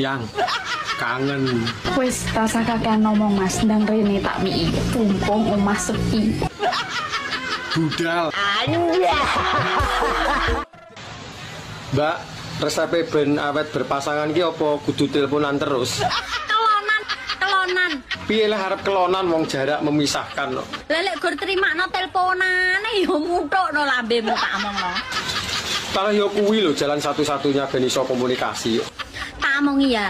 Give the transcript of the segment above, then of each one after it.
Yang kangen. Wis rasa kakean ngomong Mas, ndang rene tak mii. Tumpung omah sepi. Budal. Mbak, resepe ben awet berpasangan iki apa kudu teleponan terus? Kelonan. Piye lah arep kelonan wong jarak memisahkan kok. Lelek gur terimakno teleponane yo muthukno lambemu tak omongno. Kalau yo kuwi lho jalan satu-satunya ben iso komunikasi. Tak omongi ya.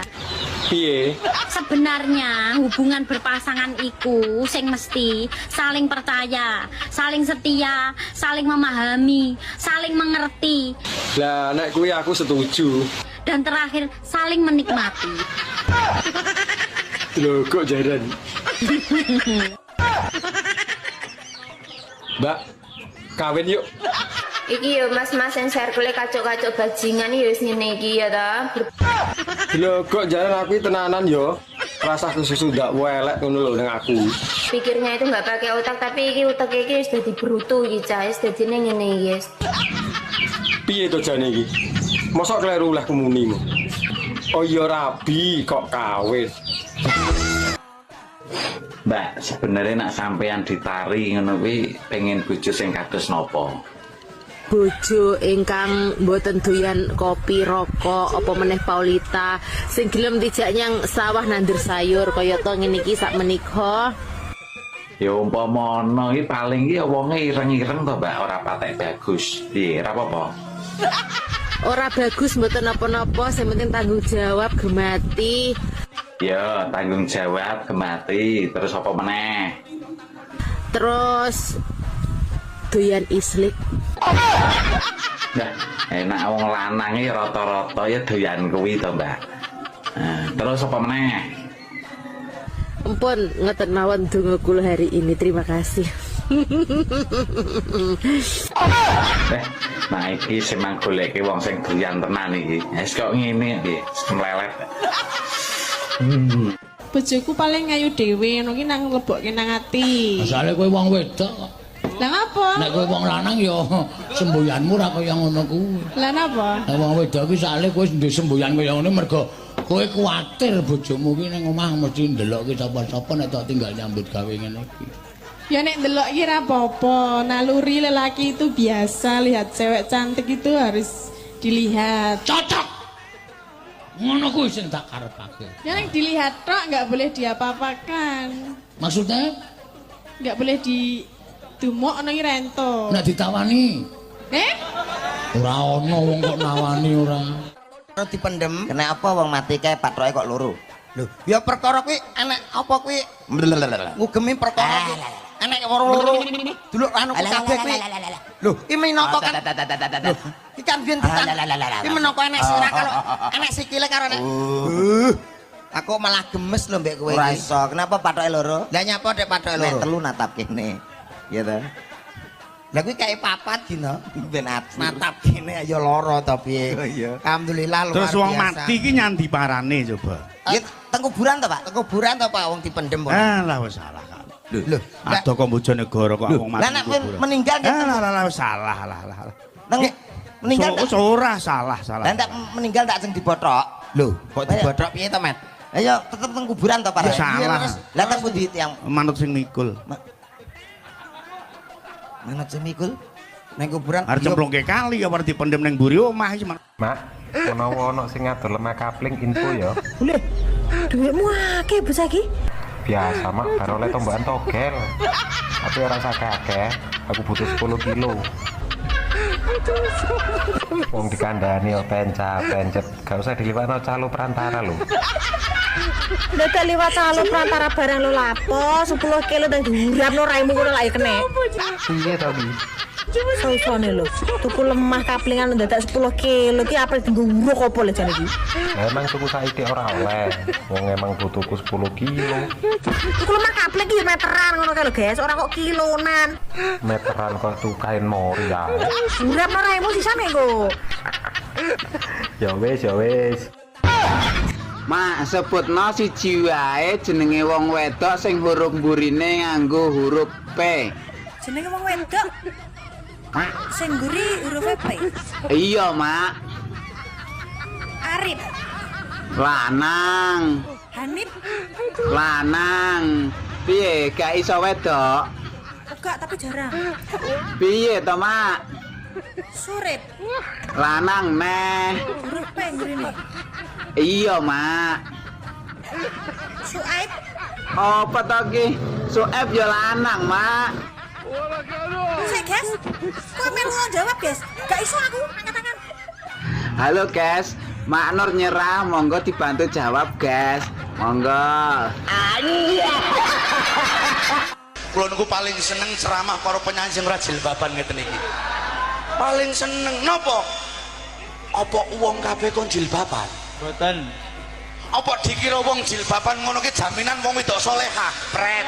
Piye? Sebenarnya hubungan berpasangan iku sing mesti saling percaya, saling setia, saling memahami, saling mengerti, Lah nek kuwi aku setuju. dan terakhir saling menikmati. Lho kok jaran. Mbak, kawin yuk. Iki yo mas-mas yang circle kacuk-kacuk bajingan yo wis ngene iki ya ta. Lho kok jaran aku iki tenanan yo. Rasa susu ndak welek ngono lho ning aku. Pikirnya itu nggak pakai otak tapi iki otak iki wis dadi brutu iki cah, wis dadine ngene iki guys. Piye to jane iki? Mosok kleru oleh kemunimu. Oh iya rabi kok kawin. Mbak, sebenarnya nak sampean ditari ngono kuwi pengen bojo sing kados napa? Bojo ingkang mboten doyan kopi rokok apa meneh Paulita sing gelem dijak nyang sawah nandur sayur kaya to ngene iki sak menika. Ya umpama ana iki paling iki wonge ireng-ireng to, Mbak, ora patek bagus. Piye, ora apa-apa. Ora bagus mboten napa-napa, sing penting tanggung jawab gemati. Ya, tanggung jawab gemati, terus apa meneh? Terus doyan islik. Nah, enak wong lanang iki rata-rata ya doyan kuwi to, Mbak. Nah, terus apa meneh? Ampun, ngeten mawon donga kula hari ini. Terima kasih. Nah iki semang goleke wong sing doyan tenan iki. Wis kok ngene iki, melelet. Bojoku paling ngayu dhewe ngono ki nang lebokke nang ati. Asale kowe wong wedok kok. Lah ngapa? Nek kowe wong lanang ya semboyanmu ora kaya ngono kuwi. Lah napa? Nek wong wedok ki sakle kowe ndek semboyan kaya ngono mergo kowe kuwatir bojomu ki ning omah mesti ndelokke sapa-sapa nek tok tinggal nyambut gawe ngene iki. Ya nek ndelok iki ra apa-apa. Naluri lelaki itu biasa, lihat cewek cantik itu harus dilihat. Cocok. Ngono kuwi sing tak karepake. Ya nek dilihat tok nggak boleh diapa-apakan. Maksudnya Nggak boleh dumok nang rento. nek ditawani ora ono wong kok nawani ora. Ora dipendem. Kena apa wong mati kae patroke kok loro. Lho, ya perkara kuwi enek apa kuwi? Ngugemi perkara kuwi. Enek loro. Dulu anu kabeh kuwi. Lho, iki minangka kan. Lho, iki kan biyen iki minangka enek sirah karo enek sikile karo enek. Aku malah gemes lho mbek kowe iki. Ora iso. Kenapa pathoke loro? Lah nyapa dek pathoke loro? Nek telu natap kene. Ya ta. Lah kuwi kae papat dina ben natap kene ya lara ta piye. Alhamdulillah luar biasa. Terus wong mati iki nyandi parane coba. Ya teng kuburan to, Pak? Teng kuburan to, Pak? Wong dipendem kok. Lah wis salah kan. Lho, ada kok bojonegoro kok wong mati. Lah nek meninggal lah salah. Meninggal ora salah. Lah nek meninggal tak sing dibothok. Lho, kok dibothok piye to, Met? Ayo tetep teng kuburan to, Pak? Salah. Lah teng pundi tiyang manut sing mikul. Manut sing mikul? Nang kuburan. Arep cemplungke kali apa dipendem ning mburi omah iki. Mak, ono sing ngatur lemah kapling info ya. Lho, dhuwitmu akeh bos iki. Biasa mak, karo oleh tombakan togel. Tapi ora sakake, aku butuh 10 kilo. Wong dikandani pencet, gak usah diliwatno calo perantara lho. Udah tak liwat calo perantara barang lo lapo 10 kilo dan diurapno raimu ngono lak kene. Piye to iki? Soisone lho, tuku lemah kaplingan dadak 10 kilo ki apa dienggo uruk apa le jane iki? Emang tuku saiki ora oleh. Wong emang butuhku 10 kilo. Tuku lemah kapling ki meteran ngono kae lho, guys, ora kok kilonan. Meteran kok tukain mori ya. Urapno raimu sisane nggo. Ya wis. Mak sebutno siji wae jenenge wong wedok sing huruf mburine nganggo huruf P. Jenenge wong wedok. Sing mburi huruf P. Iya, Mak. Arif. Lanang. Hanif? Lanang. Piye gak iso wedok? Enggak, tapi jarang. Piye to, Mak? Surip. Lanang neh. Huruf P ngrene. Iya, Mak. Suaib. Apa to ki? Sueb ya lanang, Mak. Sik, guys. Kok melu jawab, guys? Gak iso aku angkat-angkat. Halo, guys. Mak Nur nyerah, monggo dibantu jawab, guys. Monggo. Kula niku paling seneng ceramah para penyanyi sing ora jilbaban ngeten iki. Paling seneng napa? Apa wong kabeh kon jilbaban? Mboten. Apa dikira wong jilbaban ngono ki jaminan wong wedok salehah? Pret.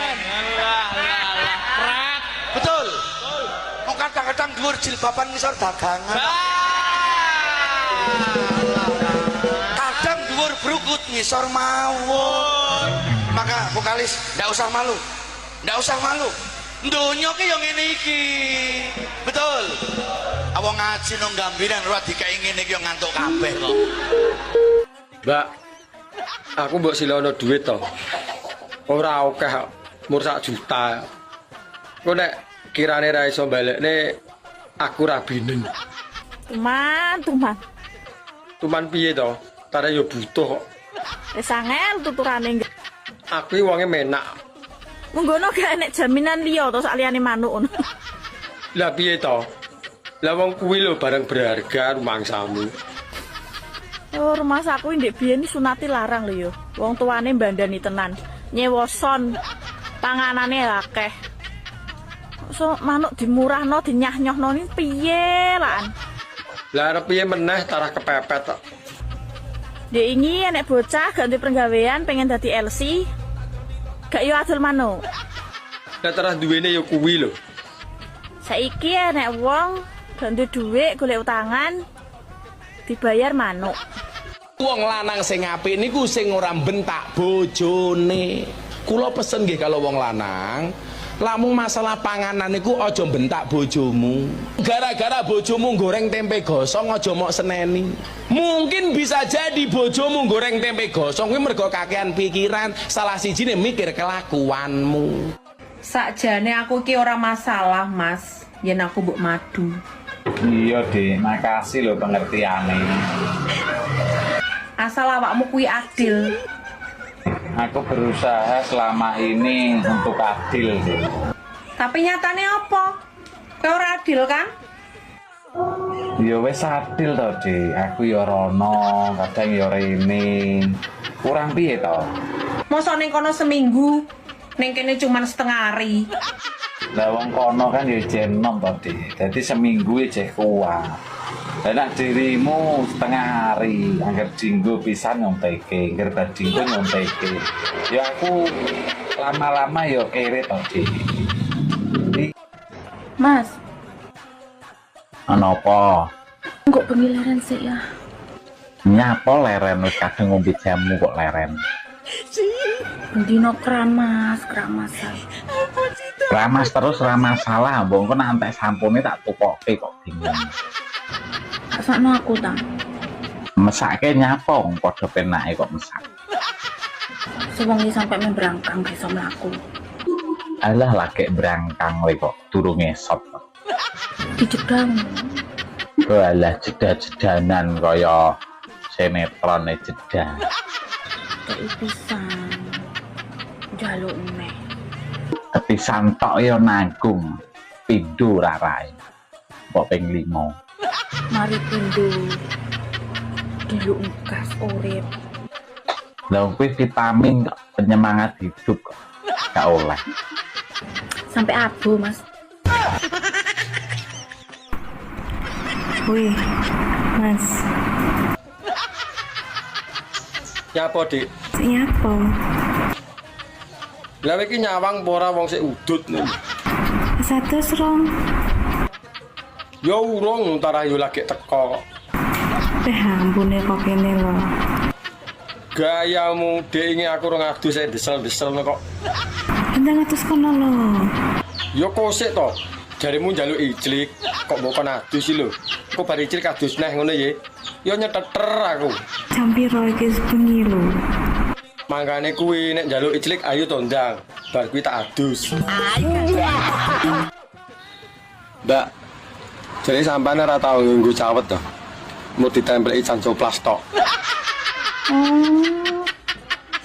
Pret. Betul. Wong kadang-kadang dhuwur jilbaban ngisor dagangan. Kadang dhuwur brukut ngisor mawon. Maka vokalis ndak usah malu. Ndak usah malu. Donya ki yo ngene iki. Betul. Awang ngaji nang gambiran ora dikai ngene iki yo ngantuk kabeh kok. Mbak, aku mbok silono duit to. Ora akeh mur 1 juta. Kok nek kirane ra iso balekne aku ra binen. Tuman. Tuman piye to? Tare yo butuh kok. Wis angel tuturane. Aku wonge menak. Munggono gak enek jaminan liya to sak liyane manuk ngono. Lah piye to? Lah wong kuwi lho barang berharga rumangsamu. Oh, rumah saku ndek biyen sunati larang lho yo. Wong tuane mbandani tenan. Nyewoson panganane akeh. So manuk dimurahno dinyah-nyohno ni piye lan? Lah arep piye meneh tarah kepepet tok. Dek ingi enek bocah gak duwe penggawean pengen dadi LC. Gak yo adol manuk. Lah tarah duwene yo kuwi lho. Saiki enek wong gak duwe dhuwit golek utangan dibayar manuk. Wong lanang sing apik niku sing ora bentak bojone. Kula pesen nggih kalau wong lanang, lamun masalah panganan niku aja bentak bojomu. Gara-gara bojomu goreng tempe gosong aja mok seneni. Mungkin bisa jadi bojomu goreng tempe gosong kuwi mergo kakean pikiran, salah sijine mikir kelakuanmu. Sakjane aku ki ora masalah, Mas. Yen aku mbok madu. Iya, Dik. Makasih lho pengertiane. Asal awakmu kuwi adil. Aku berusaha selama ini untuk adil, Dik. Tapi nyatane apa? Kowe ora adil kan? Ya wis adil to, Dik. Aku ya rono, kadang ya rene. Kurang piye to? Mosok ning kono seminggu, ning kene cuman setengah hari. Lah wong kono kan ya jenom to, Dik. Dadi seminggu ya jeh kuat. Lah dirimu setengah hari, angger dinggo pisan nyonteke, angger badinggo nyonteke. Ya aku lama-lama ya kere to, Dik. Mas, Ana apa? kok pengilaran sih ya? Nyapa leren wis kadang ngombe jamu kok leren. Dino keramas saya. Ramas terus ra masalah, mbok engko nek entek sampune tak tukoke kok bingung. Sakno aku ta. Mesake nyapa wong padha penake kok mesak. Sewangi sampai memberangkang bisa mlaku. Alah lagi berangkang we kok durung esot. Dijedang. Alah jeda-jedanan kaya sinetron jeda. Kayak pisan. Jaluk neh. Kepisan tok ya nanggung. Pindho ra rae. Kok ping 5. Mari pindho. Diluk gas urip. Lah kuwi vitamin kok penyemangat hidup kok. Gak oleh. Sampai abu, Mas. Wih, Mas. Nyapa, Dik? Nyapa? Lah iki nyawang apa ora wong sik udut nih. Satu serong. Ya urung tarah yo lagi teko. Ampune kok kene lho. Gayamu Dik ingin aku ora ngadu sik desel-desel kok. Ndang atus kono lho. Ya kosik to. jarimu njaluk ijlik, kok mbok kon adus sih lho. Kok bar ijlik adus neh ngono ya. Ya nyeteter aku. Jam piro iki bengi lho? Mangkane kuwi nek njaluk ijlik ayo to ndang. Bar kuwi tak adus. Mbak, jadi sampean ora tau nganggo cawet to. Mau ditempel ican coplas tok.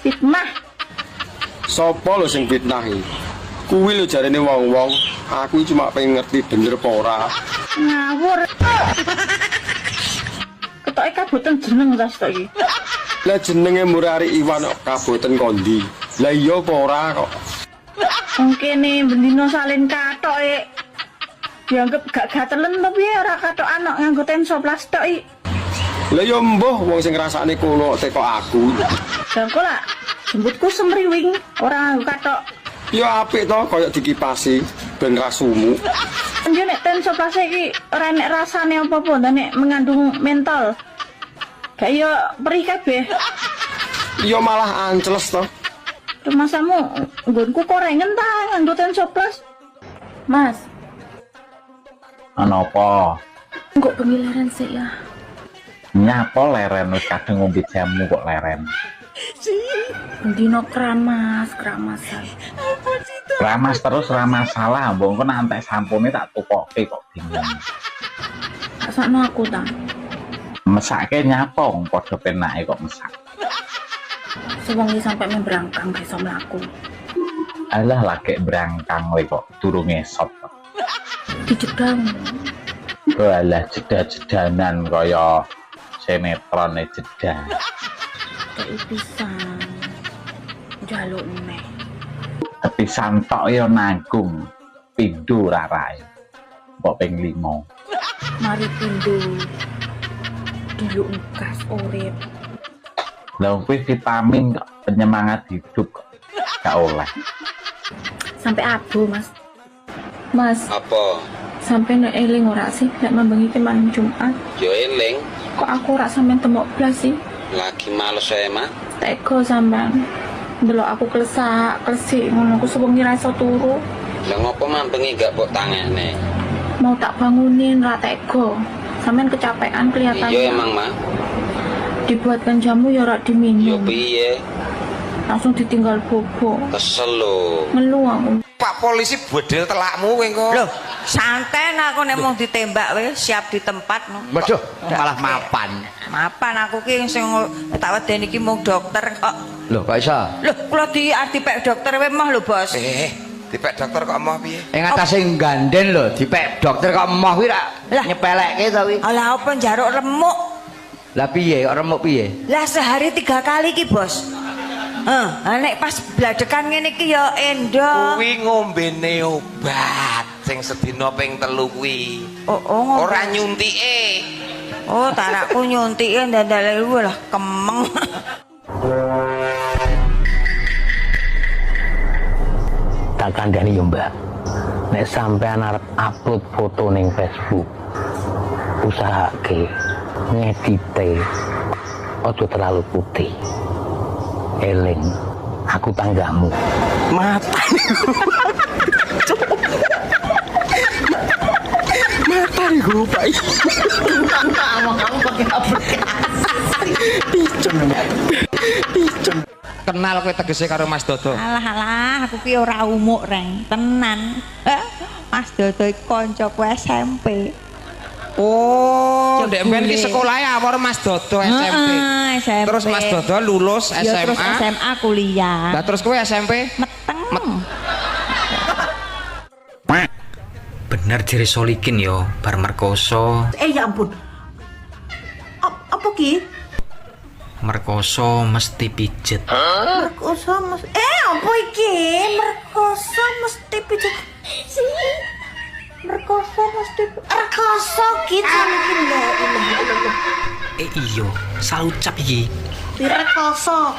Fitnah. Sopo lho sing fitnah iki? Kuwi lho jarene wong-wong, aku cuma pengen ngerti bener apa ora. Ngawur. Ketoke kaboten jeneng tas tok iki. Lah jenenge Murari Iwan kok kaboten kondi. Lah iya apa ora kok. Wong kene bendino salin katoke. Dianggep gak gatelen to piye ora katok anak nganggo tensoplas tok iki. Lah ya mbuh wong sing ngrasakne kono teko aku. Lah kok lah jemputku semriwing ora nganggo katok. Ya apik to kaya dikipasi ben ra sumuk. Yo nek tensoplas iki ora nek rasane apa-apa nek mengandung mentol. Gak yo perih kabeh. Ya malah ancles to. Masamu nggonku korengen ta nganggo tensoplas. Mas, Ana apa? kok pengilaran sih ya? Nyapa leren wis kadung ngombe jamu kok leren. Dino kramasan. Ramas terus ra masalah, mbok engko nek antek sampune tak tukoke kok bingung. Sakno aku ta. Mesake nyapa wong padha penake kok mesak. Sewengi sampai memberangkang iso mlaku. Alah lagi berangkang kowe kok durung esot. Dijedang. Alah jeda-jedanan kaya sinetron jeda. Kayak pisan. Jaluk neh. Kepisan tok ya nanggung pindho rarai. Mbok ping 5. Mari pindho. Diluk gas urip. Lah kuwi vitamin kok penyemangat hidup kok gak oleh. Sampai abu, Mas. Mas, Apa? sampai nek eling ora sih nek membengi ke malam Jumat. Yo eling, Kok aku ora sampean temok blas sih? lagi males saya mah. Teko sampean. Delok aku klesik ngono aku sewengi ra iso turu. Lah ngopo mambengi gak mbok tangane? Mau tak bangunin ra teko. Sampean kecapean kelihatan. Iya emang mah. Dibuatkan jamu ya ora Yo diminum. piye? Langsung ditinggal bobo. Kesel lho. Ngeluh aku. Pak polisi bedel telakmu kowe engko. Loh, santai aku nek mau ditembak wis siap di tempat no. Waduh, malah mapan. Mapan aku ki sing tak wedeni iki mung dokter kok. Loh, kok iso? Loh, kula dipek dokter wae mah lho, Bos. Dipek dokter kok emoh piye? Ing atase ganden lho, dipek dokter kok emoh kuwi ra nyepelekke to kuwi. Alah apa njaruk remuk. Lah piye kok remuk piye? Lah sehari 3 kali ki, Bos. Nek pas bladekan ngene iki ya endo. Kuwi ngombene obat sing sedina ping 3 kuwi. Oh, ora nyuntike. Oh, tarakku nyuntike ndandale lah kemeng. Tak kandhani yo, Mbak. Nek sampean arep upload foto ning Facebook, usahake ngedite ojo terlalu putih. Eling, aku tanggamu. Mata. Mata nih gue Pak. Kamu pakai aplikasi. Picon. Kenal kowe tegese karo Mas Dodo. Alah, aku ki ora umuk reng, tenan. Mas Dodo iki kancaku SMP. Oh, ndek ben ki sekolahe awor Mas Dodo SMP. SMP. Terus Mas Dodo lulus SMA. Ya terus SMA kuliah. Lah terus kowe SMP? Meteng. Bener jere Solikin yo, bar merkoso. Ya ampun. Apa ki? Merkoso mesti pijet. Merkoso mesti apa iki? Merkoso mesti pijet. Merkoso mesti rekoso gitu mungkin la ilaha illallah. Iyo, salah ucap iki. Rekoso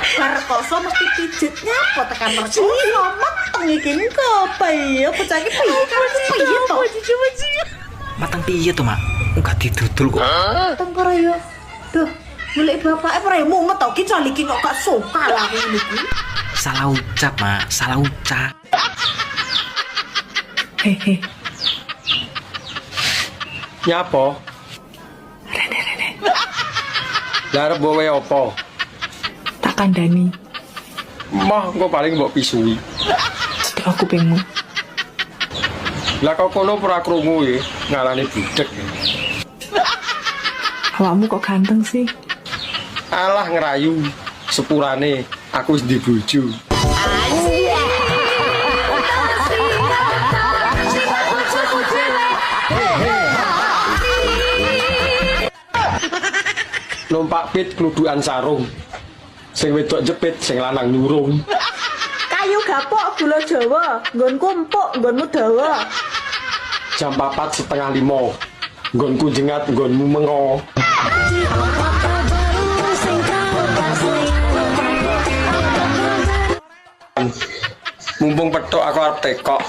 mesti pijetnya apa tekan merkoso mateng iki engko apa ya bocah iki piye to? Matang piye to, Mak? Enggak didudul kok. Tengkara ya. Duh, milik bapake ora mumet to ki cah iki kok gak suka lah ngene iki. Salah ucap, Mak, salah ucap. Nyapa? Rene. Lah arep mbok wae apa? Tak kandhani. Mah engko paling mbok pisui. Sedek aku pengmu. Lah kok kono ora krungu ya ngalani budek. Awakmu kok ganteng sih? Alah ngerayu sepurane aku wis di bojo. Numpak pit kludukan sarung. Sing wedok jepit, sing lanang nyurung. Kayu gapok gula Jawa, nggonku empuk, nggonmu dawa. Jam 4:30, nggonku jengat, nggonmu mengo. Mumpung petok aku arep tekok.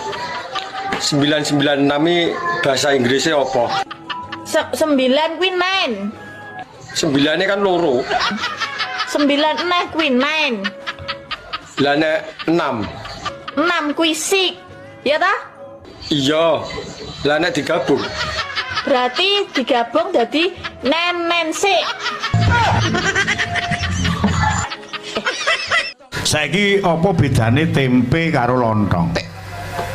996 bahasa Inggrisnya apa? 9 kuwi 9. 9 kan loro. 9 kuwi 9. Lah nek 6. 6 kuwi 6. Ya ta? Iya. Lah nek digabung. Berarti digabung jadi nen sik. Saiki apa bedane tempe karo lontong?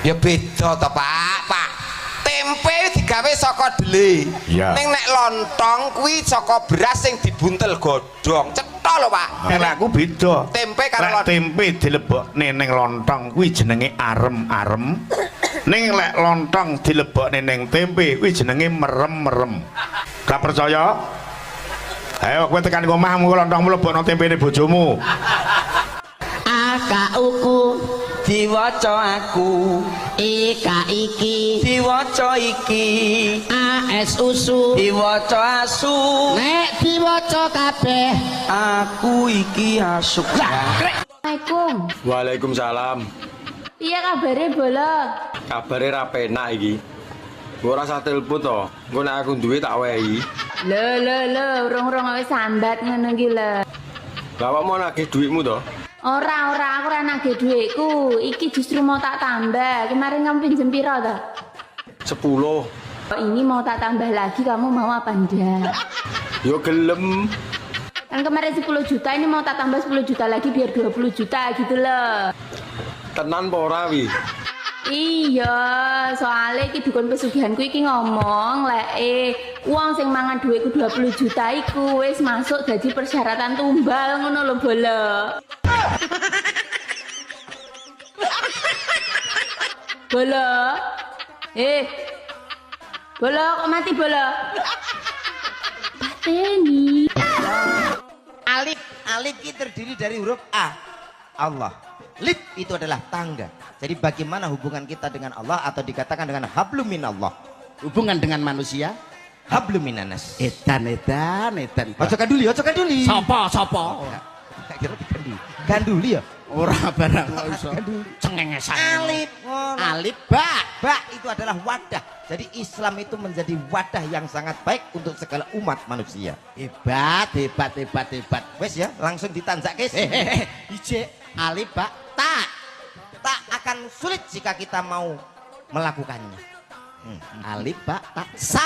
Ya beda to, Pak. Tempe digawe saka dele. Iya. Ning nek lontong kuwi saka beras sing dibuntel godhong. Cetha lho, Pak. Nek aku beda. Tempe karo Lek tempe dilebokne ning lontong kuwi jenenge arem-arem. Ning lek lontong dilebokne ning tempe kuwi jenenge merem-merem. Gak percaya? Ayo kowe tekan omahmu lontongmu lebokno tempene bojomu. Akauku diwaca aku, ika iki diwaca iki, as usu diwaca asu, nek diwaca kabeh aku iki asuk. Assalamualaikum. Waalaikumsalam. Iya kabare bola. Kabare ra penak iki. Gue rasa telepon to. Gue nek aku duwe tak wehi. Lho, urung wis sambat ngono iki lho. Bapak mau nagih duitmu to? Ora, aku ora nagih dhuwitku. Iki justru mau tak tambah. Kemarin kamu pinjem piro to? 10. Ini mau tak tambah lagi, kamu mau apa ndak? Yo gelem. Kan kemarin 10 juta, ini mau tak tambah 10 juta lagi biar 20 juta gitu loh. Tenan apa ora wi? Iya, soalnya iki dukun pesugihanku iki ngomong lek uang sing mangan dhuwitku 20 juta iku wis masuk dadi persyaratan tumbal ngono lho bola. Bola. Bola kok mati bola? Pateni. Alif itu terdiri dari huruf A. Allah. Lip itu adalah tangga. Jadi bagaimana hubungan kita dengan Allah atau dikatakan dengan hablum minallah. Hubungan dengan manusia hablum minanas. Edan. Ojo kanduli. Sapa? Kira dikanduli. Ganduli ya? Ora barang iso. Cengengesan. Alif ba itu adalah wadah. Jadi Islam itu menjadi wadah yang sangat baik untuk segala umat manusia. Hebat. Wes ya, langsung ditanjak guys. Ije alif ba ta. Tak akan sulit jika kita mau melakukannya. Alif ba ta sa.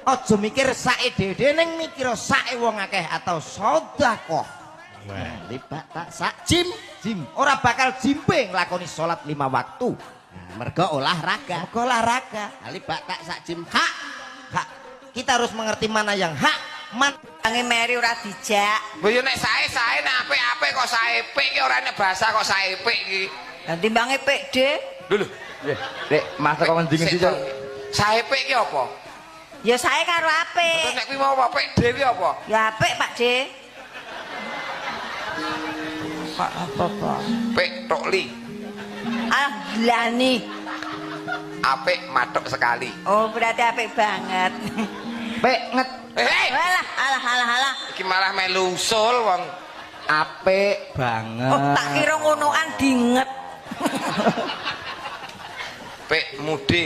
Ojo mikir sae dhewe ning mikir sae wong akeh atau sedekah. Alif ba ta sa jim. Ora bakal jimpe nglakoni salat 5 waktu. Mergo olahraga. Alif ba ta sa jim hak. Kita harus mengerti mana yang hak, Tangi meri ora dijak. Lho yo nek sae nek apik-apik kok saepik iki ora nek bahasa kok saepik iki. Lah timbange pik, Dik. Lho. Dek, masak kok ngendi-ngendi to? Saepik iki apa? Ya sae karo apik. Terus nek kuwi mau apik dhewe apa? Ya apik, Pak De. Pak apa, Pak? Pik tokli. Ah, glani. Apik matok sekali. Oh, berarti apik banget. Pik nget. Alah. Iki malah melu usul wong apik banget. Oh, tak kira ngonoan dinget. Pik mude.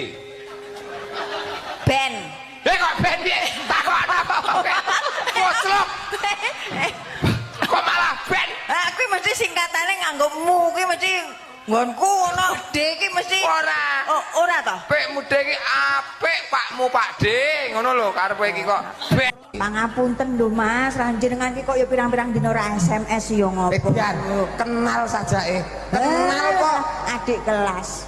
Ben. Kok ben piye? Takon apa kok? Koslok. Kok malah ben? Ah, kuwi mesti singkatane nganggo mu, kuwi mesti Nggonku ngono gede iki mesti Ora. Oh, ora to? Pek muda iki apik Pakmu Pakde, ngono lho karepe iki kok. Pangapunten lho Mas, ranjenengan iki kok ya pirang-pirang dina ora SMS ya ngopo. Kenal saja Kenal kok adik kelas.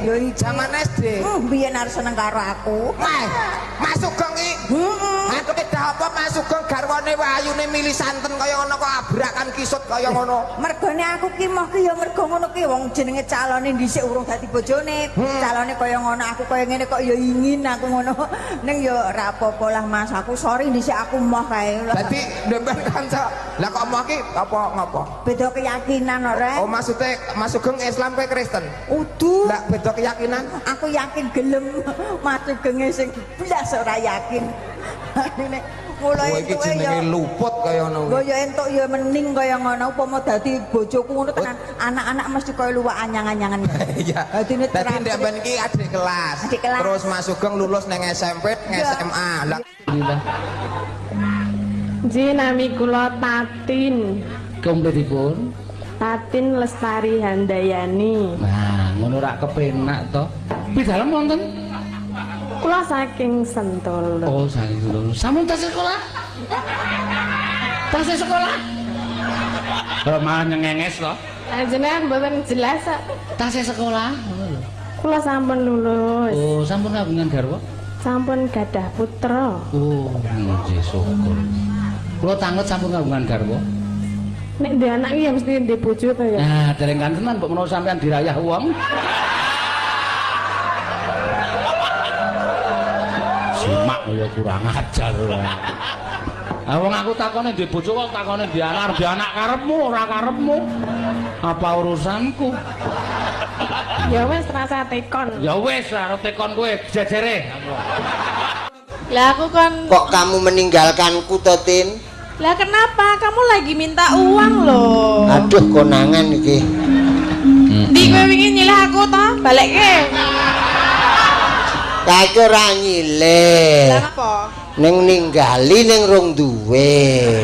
Yo zaman SD. Biyen arep seneng karo aku. Mas Sugeng iki. Aku kedah apa Mas Sugeng garwane wayune mili santen kaya ngono kok abrakan kisut kaya ngono. Mergone aku ki moh ki ya mergo ngono ki wong jenenge calone dhisik urung dadi bojone. Calone kaya ngono aku kaya ngene kok ya ingin aku ngono. Ning ya ora apa-apa lah Mas, aku sorry dhisik aku moh kae. Dadi ndemben kanca. Lah kok moh ki apa ngopo? Beda keyakinan ora. Oh maksudnya Mas Sugeng Islam kowe Kristen? Udu. Lah beda keyakinan? Aku yakin gelem Mas Sugeng sing blas ora yakin. Nek mulai iki jenenge luput kaya ngono. Go ya entuk ya mening kaya ngono upama dadi bojoku ngono tenan. Anak-anak mesti kaya luwak anyang-anyangan. Iya. Dadi Ndek ben iki adik kelas. Terus Mas Sugeng lulus nang SMP, nang SMA. Lah Nami kula Tatin. Kompletipun. Tatin Lestari Handayani. Nah, ngono rak kepenak to. Pidalem wonten? Kula saking Sentul. Oh, saking Sentul. Sampun tasih sekolah? Tasih sekolah? Kok malah nyengenges to? Jenengan mboten jelas kok. Tasih sekolah? Kula sampun lulus. Oh, sampun kagungan garwa? Sampun gadah putra. Oh, nggih syukur. Kula tanget sampun kagungan garwa? Nek ndek anak iki ya mesti ndek bojo to ya. Nah, dereng kantenan kok menawa sampean dirayah wong. Simak ya kurang ajar ora. Ah wong aku takone ndek bojo kok takone ndek anak karepmu ora karepmu. Apa urusanku? Ya wis rasa tekon. Ya wis arep tekon kowe jejere. Lah aku kan Kok kamu meninggalkanku Totin? Lah kenapa? Kamu lagi minta uang loh. Aduh konangan iki. Ndi kowe wingi nyilih aku to? Balekke. Kake ora nyilih. Lah apa? Ning ninggali ning rong duwe.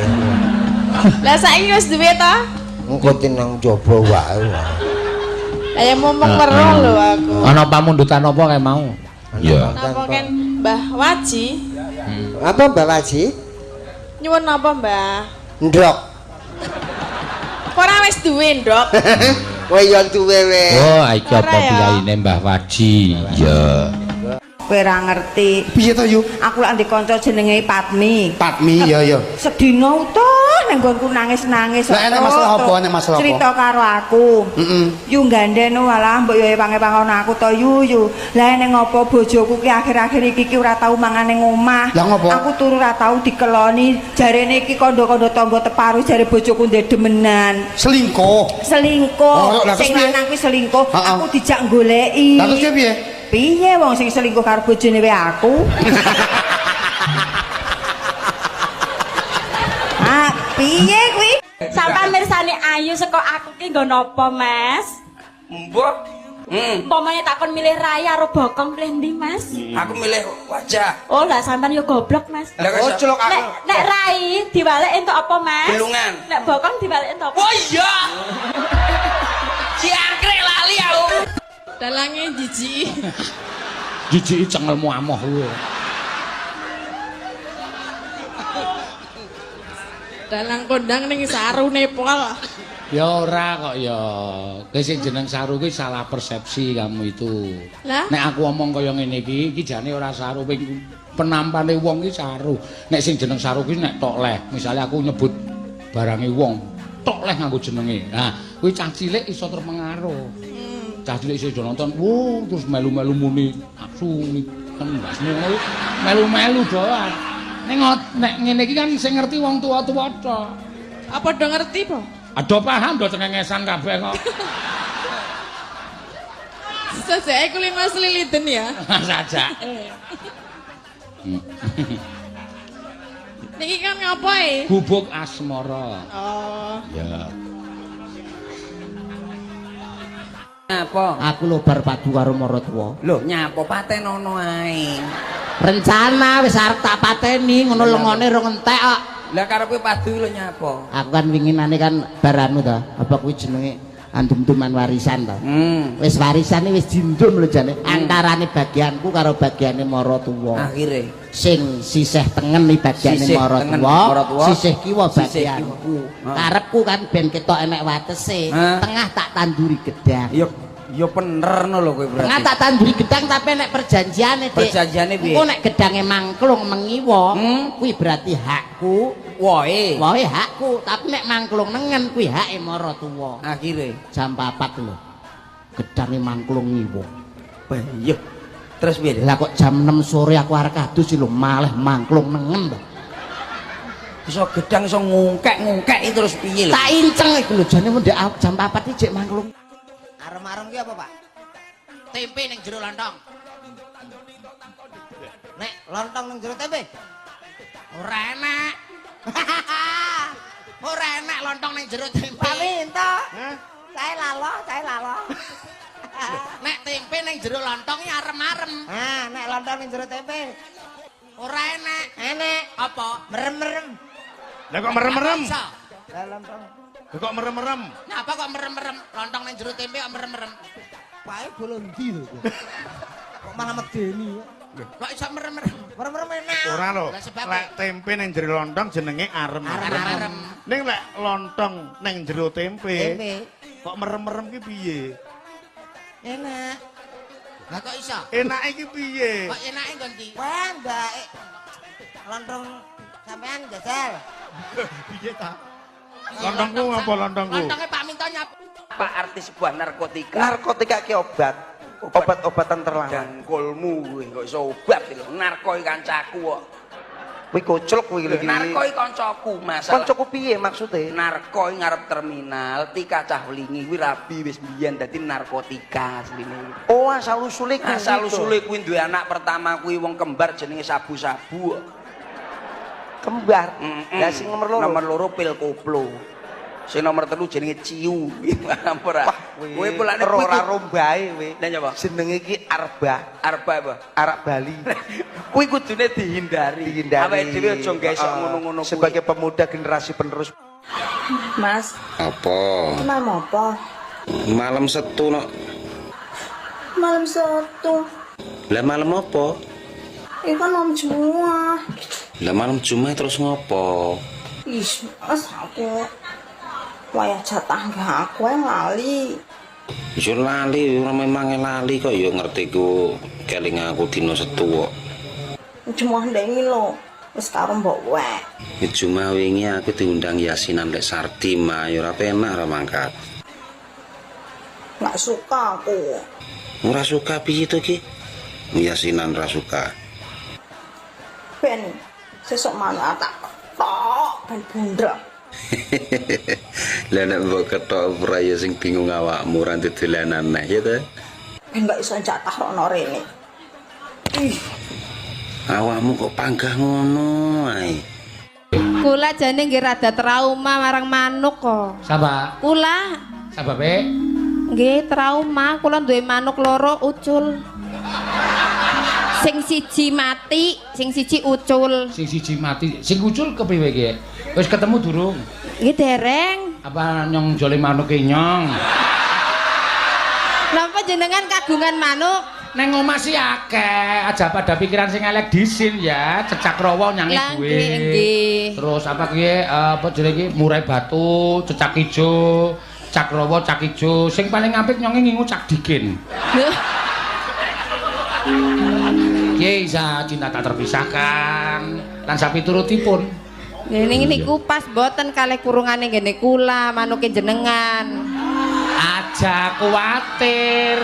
Lah saiki wis duwe to? Engko tinang jaba wae. Lah ya momong weruh lho aku. Ana pamundutan apa kae mau? Ya. Napa kan Mbah Waji? Apa Mbah Waji? Nyuwun napa, Mbah? Ndok. Ora wis duwe, Ndok. Kowe yo duwe wis. Oh, iki apa piyaine Mbah Waji? Ya. Kowe ora ngerti. Piye to, Yu? Aku lak ndek kanca jenenge Padmi. Padmi ya ya. Sedina utuh ning nggonku nangis-nangis. Lah enek masalah apa? Enek masalah apa? Cerita karo aku. Yu gandhen walah mbok yo pange-pangono aku to Yu. Lah ning ngopo bojoku ki akhir-akhir iki ora tau mangan ning omah. Lah ngopo? Aku turu ora tau dikeloni. Jarene iki kandha-kandha tangga teparu jare bojoku ndek demenan. Selingkuh. Selingkuh. Sing lanang kuwi selingkuh. Aku dijak goleki. Lah terus piye? Piye wong sing selingkuh karo bojone wae aku? Piye kuwi? Sampai mirsani ayu saka aku ki nggo napa, Mas? Mbok. Umpamane takon milih raya karo bokong milih ndi, Mas? Aku milih wajah. Oh, lah sampean yo goblok, Mas. Oh, celok aku. Nek rai diwalek entuk apa, Mas? Gelungan. Nek bokong diwalek entuk apa? Oh iya. Ciangkrek lali aku. Dalange jijiki. Jijiki cengelmu amoh kowe. Dalang kondang ning sarune pol. Ya ora kok ya. Kowe sing jeneng saru kuwi salah persepsi kamu itu. Lah? Nek aku omong kaya ngene iki jane ora saru penampane wong iki saru. Nek sing jeneng saru kuwi nek tok leh. Misale aku nyebut barange wong, tok leh nganggo jenenge. Nah, kuwi cah cilik iso terpengaruh. Cah cilik iso nonton, wow, terus melu-melu muni asu tembas ngono melu-melu doan. Nek ngene iki kan sing ngerti wong tua-tua tok. Apa do ngerti, Po? Ado paham do cengengesan kabeh kok. Sajake kuli Mas Liliden ya. Sajak. Niki kan ngapain? Bubuk asmara. Oh. Ya. Apa? Aku lho bar padu karo maratuwa. Lho, nyapa patenono ae. Rencana wis arep tak pateni ngono lengone rong entek kok. Lah karepe padu lho nyapa? Aku kan winginane kan baranu ta. Apa kuwi jenenge andum-duman warisan to. Wis warisane wis dindum lho jane. Antarane bagianku karo bagiane maratuwa. Akhire sing sisih tengen iki bagiane maratuwa, sisih kiwa bagianku. Karepku kan ben ketok enek watese, tengah tak tanduri gedang. Ya bener no lho kowe berarti. Tengah tak tanduri gedang tapi nek perjanjiane Dik. Perjanjiane piye? Engko nek gedange mangklung mengiwa, kuwi berarti hakku. Wohe Hakku, tapi nek mangklung nengen kuwi hake maratuwa. Akhire jam 4 lho. Gedange mangklung ngiwa. Iya. Terus piye? Lah kok jam 6 sore aku arek adus lho malah mangklung nengen to. Iso gedang iso ngungkek terus piye lho? Tak inceng iku lho jane mendek jam 4 iki jek mangklung. Arem-arem ki apa, Pak? Tempe ning jero lontong. Nek lontong ning jero tempe. Ora enak. Ora enak lontong ning jero tempe. Pak Minto. Saya lalo. Nek tempe ning jero lontong ya arem-arem. Nek lontong ning jero tempe. Ora enak. Enak. Apa? Merem-merem. Lah kok merem-merem? Lah lontong. Kok merem-merem? Napa kok merem-merem? Lontong ning jero tempe kok merem-merem? Pae bolon ndi lho. Kok malah medeni. Kok iso merem-merem? Merem-merem enak. Ora lho. Lek tempe ning jero lontong jenenge arem. Ning lek lontong ning jero tempe. Kok merem-merem ki piye? Enak. Lah kok iso? Enake ki piye? Kok enake nggon ki? Wah, Mbak. Lontong sampean jajal. Piye ta? Lontongku ngapa lontongku? Lontongnya Pak Minto nyapa? Pak arti sebuah narkotika. Narkotika ki obat-obatan terlarang. Dangkulmu kuwi kok iso obat lho. Narkoi kancaku kok. Kuwi koclok kuwi lho. Narkoi kancaku, masalah. Kancaku piye maksude? Narkoi ngarep terminal, tika cah wlingi kuwi rabi wis biyen dadi narkotika asline. Oh, asal-usule kuwi. Asal-usule kuwi duwe anak pertama kuwi wong kembar jenenge sabu-sabu. Kembar. Lah sing nomor loro. Nomor loro pil koplo. Sing nomor 3 jenenge ciu. Ora. Kowe polane ora rombae kowe. Lah nyapa? Jenenge iki arba. Arba apa? Arak Bali. Kuwi kudune dihindari. Awake dhewe aja gawe sok ngono-ngono kuwi. Sebagai pemuda generasi penerus. Mas. Apa? Malam apa? Malam Setu no. Malam Sabtu. Lah malam apa? Ini kan malam Jumat. Lah malam Jumat terus ngopo? Ih, Mas aku wayah jatah aku yang lali. Yo lali, ora memang lali kok yo ngerti ku keling aku dino Setu kok. Cuma ndengi lo, wis karo mbok wae. Cuma wingi aku diundang yasinan lek Sardi mah yo ora penak ora mangkat. Nggak suka aku. Ora suka piye to ki? Yasinan ora suka. Ben sesuk mana tak tok ben bundrak. Lah nek mbok ketok ora ya sing bingung awakmu ora dolanan neh ya to. Ben gak iso jatah rono rene. Ih, awakmu kok panggah ngono ae. Kula jane nggih rada trauma marang manuk kok. Sapa? Kula. Sapa pe? Nggih trauma, kula duwe manuk loro ucul. Sing siji mati, sing siji ucul. Sing siji mati, sing ucul kepriwe ki? Wis ketemu durung? Nggih dereng. Apa nyong jole manuke nyong? Napa jenengan kagungan manuk? Neng omah sih akeh, aja pada pikiran sing elek disin ya, cecak rawa nyangi duwe. Terus apa kuwi apa jenenge iki murai batu, cecak ijo, cak rawa, cak ijo. Sing paling apik nyonge ngingu cak dikin. Kiye isa cinta tak terpisahkan lan sapiturutipun. Ning niku pas boten kalih kurungane ngene kula manuke jenengan. Aja kuwatir.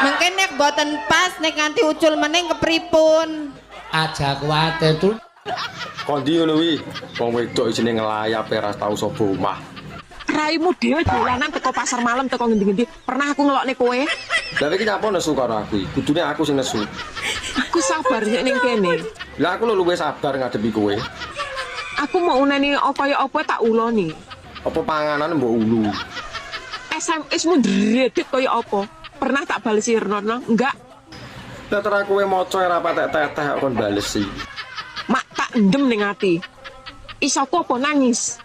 Mengke nek boten pas nek nganti ucul meneng kepripun? Aja kuwatir tuh. Kondi ngono kuwi. Wong wedok isine nglayap ora tau sapa omah. Raimu dhewe dolanan teko pasar malam teko ngendi-ngendi. Pernah aku ngelokne kowe? Lah iki nyapa nesu karo aku? Kudune aku sing nesu. Aku sabar ning kene. Lah aku luwih sabar ngadepi kowe. Aku mau uneni apa ya apa tak uloni. Apa panganan mbok ulu? SMS-mu ndredit kaya apa? Pernah tak balesi Rono? Enggak. Lah terus kowe maca ora patek-tetek kon balesi. Mak tak endem ning ati. Iso apa nangis?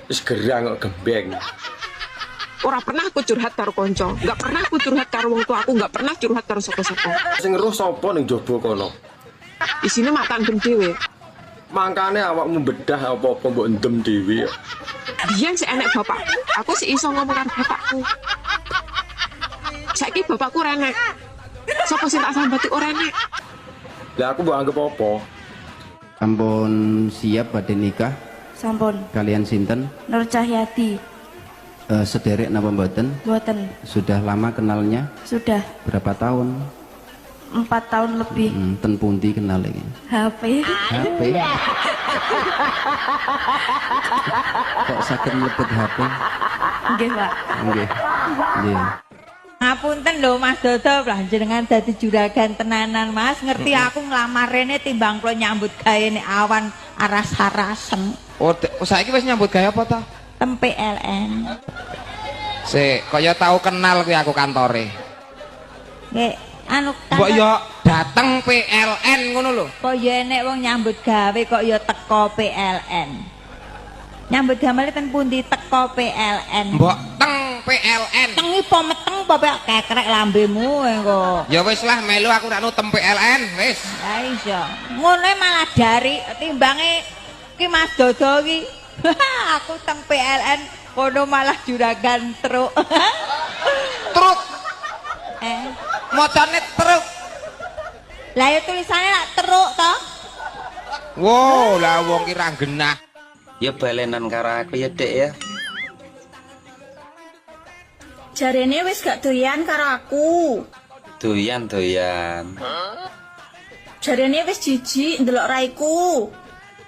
Wis gerang kok gembeng. Ora pernah aku curhat karo konco, nggak pernah aku curhat karo wong tuaku, nggak pernah curhat karo sapa-sapa. Sing ngeruh sapa ning jaba kono? Isine mak tandem dhewe. Mangkane awakmu bedah apa-apa mbok endem dhewe. Biyen sik enek bapak, aku sik iso ngomong karo bapakku. Saiki bapakku renek. Sapa sing tak sambati ora enek. Lah aku mbok anggap apa? Ampun siap badhe nikah Sampun. kalian sinten? Nur Cahyati. Sederek napa mboten? Mboten. Sudah lama kenalnya? Sudah Berapa tahun? 4 tahun lebih. Ten pundi kenal iki? HP. HP. Kok saged mlebet HP? Nggih, Pak. Nggih. Nggih. Ngapunten lho Mas Dodo, lah jenengan dadi juragan tenanan Mas. Ngerti aku nglamar rene timbang kula nyambut gawe nek awan aras-arasen. Oh, saiki wis nyambut gawe apa ta? Tempe LN. Sik, kaya tau kenal kuwi aku kantore. Nggih, anu Mbok yo dateng PLN ngono lho. Kok ya enek wong nyambut gawe kok ya teko PLN. Nyambut gawe ten pundi teko PLN. Mbok teng PLN. Tengi po meteng po kekrek lambemu engko. Ya wis lah melu aku rak nutem PLN wis. Ha iya. Ngono malah dari timbange ki Mas Dodo ki. Aku teng PLN kono malah juragan truk. Truk. Mocone truk. Lah ya tulisannya lak truk to. Wow, lah wong ki ra genah. Ya balenan karo aku ya, Dek ya. Jarene wis gak doyan karo aku. Doyan. Jarene wis jijik ndelok raiku.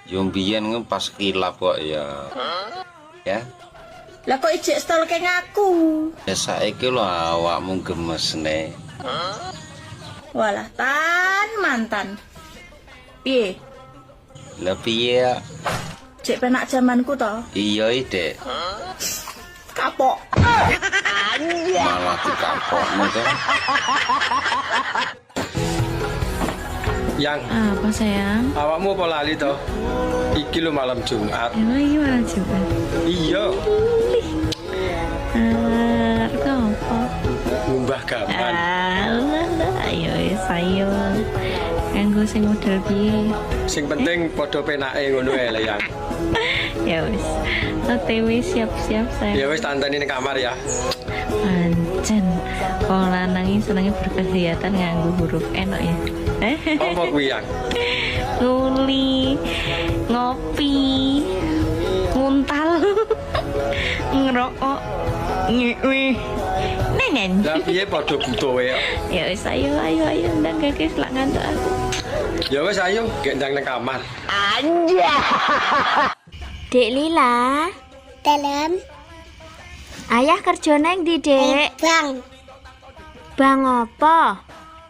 Yo mbiyen pas kilap kok ya. Ya. Lah kok ijek stolke ngaku. Ya saiki lho awakmu gemesne. Walah mantan. Piye? Lah piye? Cek penak zamanku to. Iya, Dek. Kapok. Malah dikapokmu to. Yang apa sayang? Awakmu apa lali to? Iki lho malam Jumat. Emang iki malam Jumat? Iya. Apa? Ngumbah gaman. Ayo ayo. Kanggo sing model piye? Sing penting padha penake ngono ae lah yang. Ya wis. OTW siap-siap sayang. Ya wis tanteni ning kamar ya. Pancen wong lanang iki senenge berkegiatan nganggo huruf N ya. Apa kuwi yang? Nguli, ngopi, nguntal, ngerokok, nyewe, nenen. Lah piye padha butuhe ya? Ya wis ayo ndang kakek lak ngantuk aku. Ya wis ayo gendang nang kamar. Anja. Dek Lila. Dalam. Ayah kerja nang ndi, Dek? Bang. Bang apa?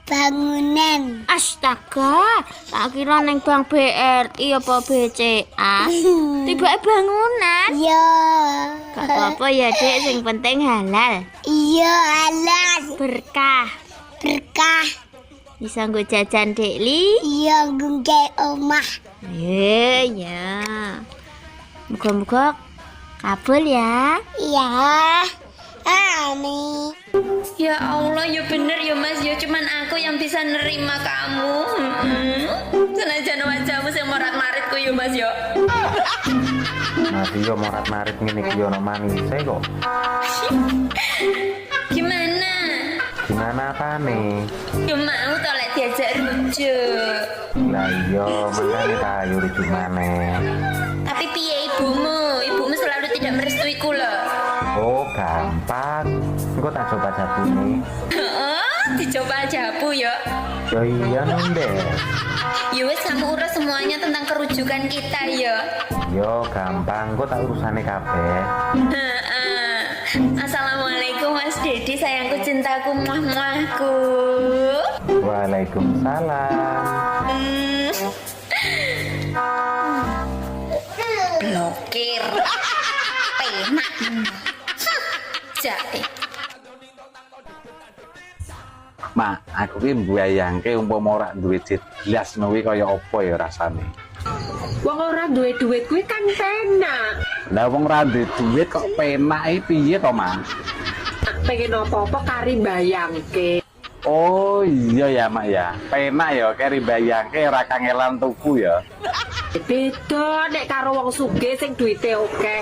Bangunan. Astaga, tak kira neng Bank BRI apa BCA. Tiba bangunan. Iya. Gak apa-apa ya, Dek, sing penting halal. Iya, halal. Berkah. Berkah. Bisa nggo jajan, Dek Li? Iya, nggo omah. Ya. Muga-muga kabul ya. Iya. Amin. Ya Allah, ya bener ya Mas, ya cuman aku yang bisa nerima kamu. Senajan wajahmu sing morat-maritku ya Mas ya. Nanti yo morat-marit ngene iki ono manise kok. Gimana? Gimana apane? Ya mau to lek diajak rujuk. Lah iya, makane ta yo rujuk maneh. Tapi piye ibumu? Ibumu selalu tidak merestuiku loh. Oh, gampang. Engko tak coba jabune. Heeh, dicoba jabu ya. Ya iya Ndek. Ya wis kamu urus semuanya tentang kerujukan kita ya. Yo gampang, engko tak urusane kabeh. Heeh. Assalamualaikum Mas Dedi, sayangku, cintaku, muah-muahku. Waalaikumsalam. Blokir. Penak. Jae. Mak, aku ki mbayangke umpama ora duwe jelas kuwi kaya apa ya rasane. Wong ora duwe duit kuwi kan penak. Lah wong ora duwe duit kok penak iki piye to, Mas? pengen apa-apa kari bayangke. Oh iya ya mak ya, penak ya keri bayangke ora kangelan tuku ya. Beda nek karo wong sugih sing duwite akeh.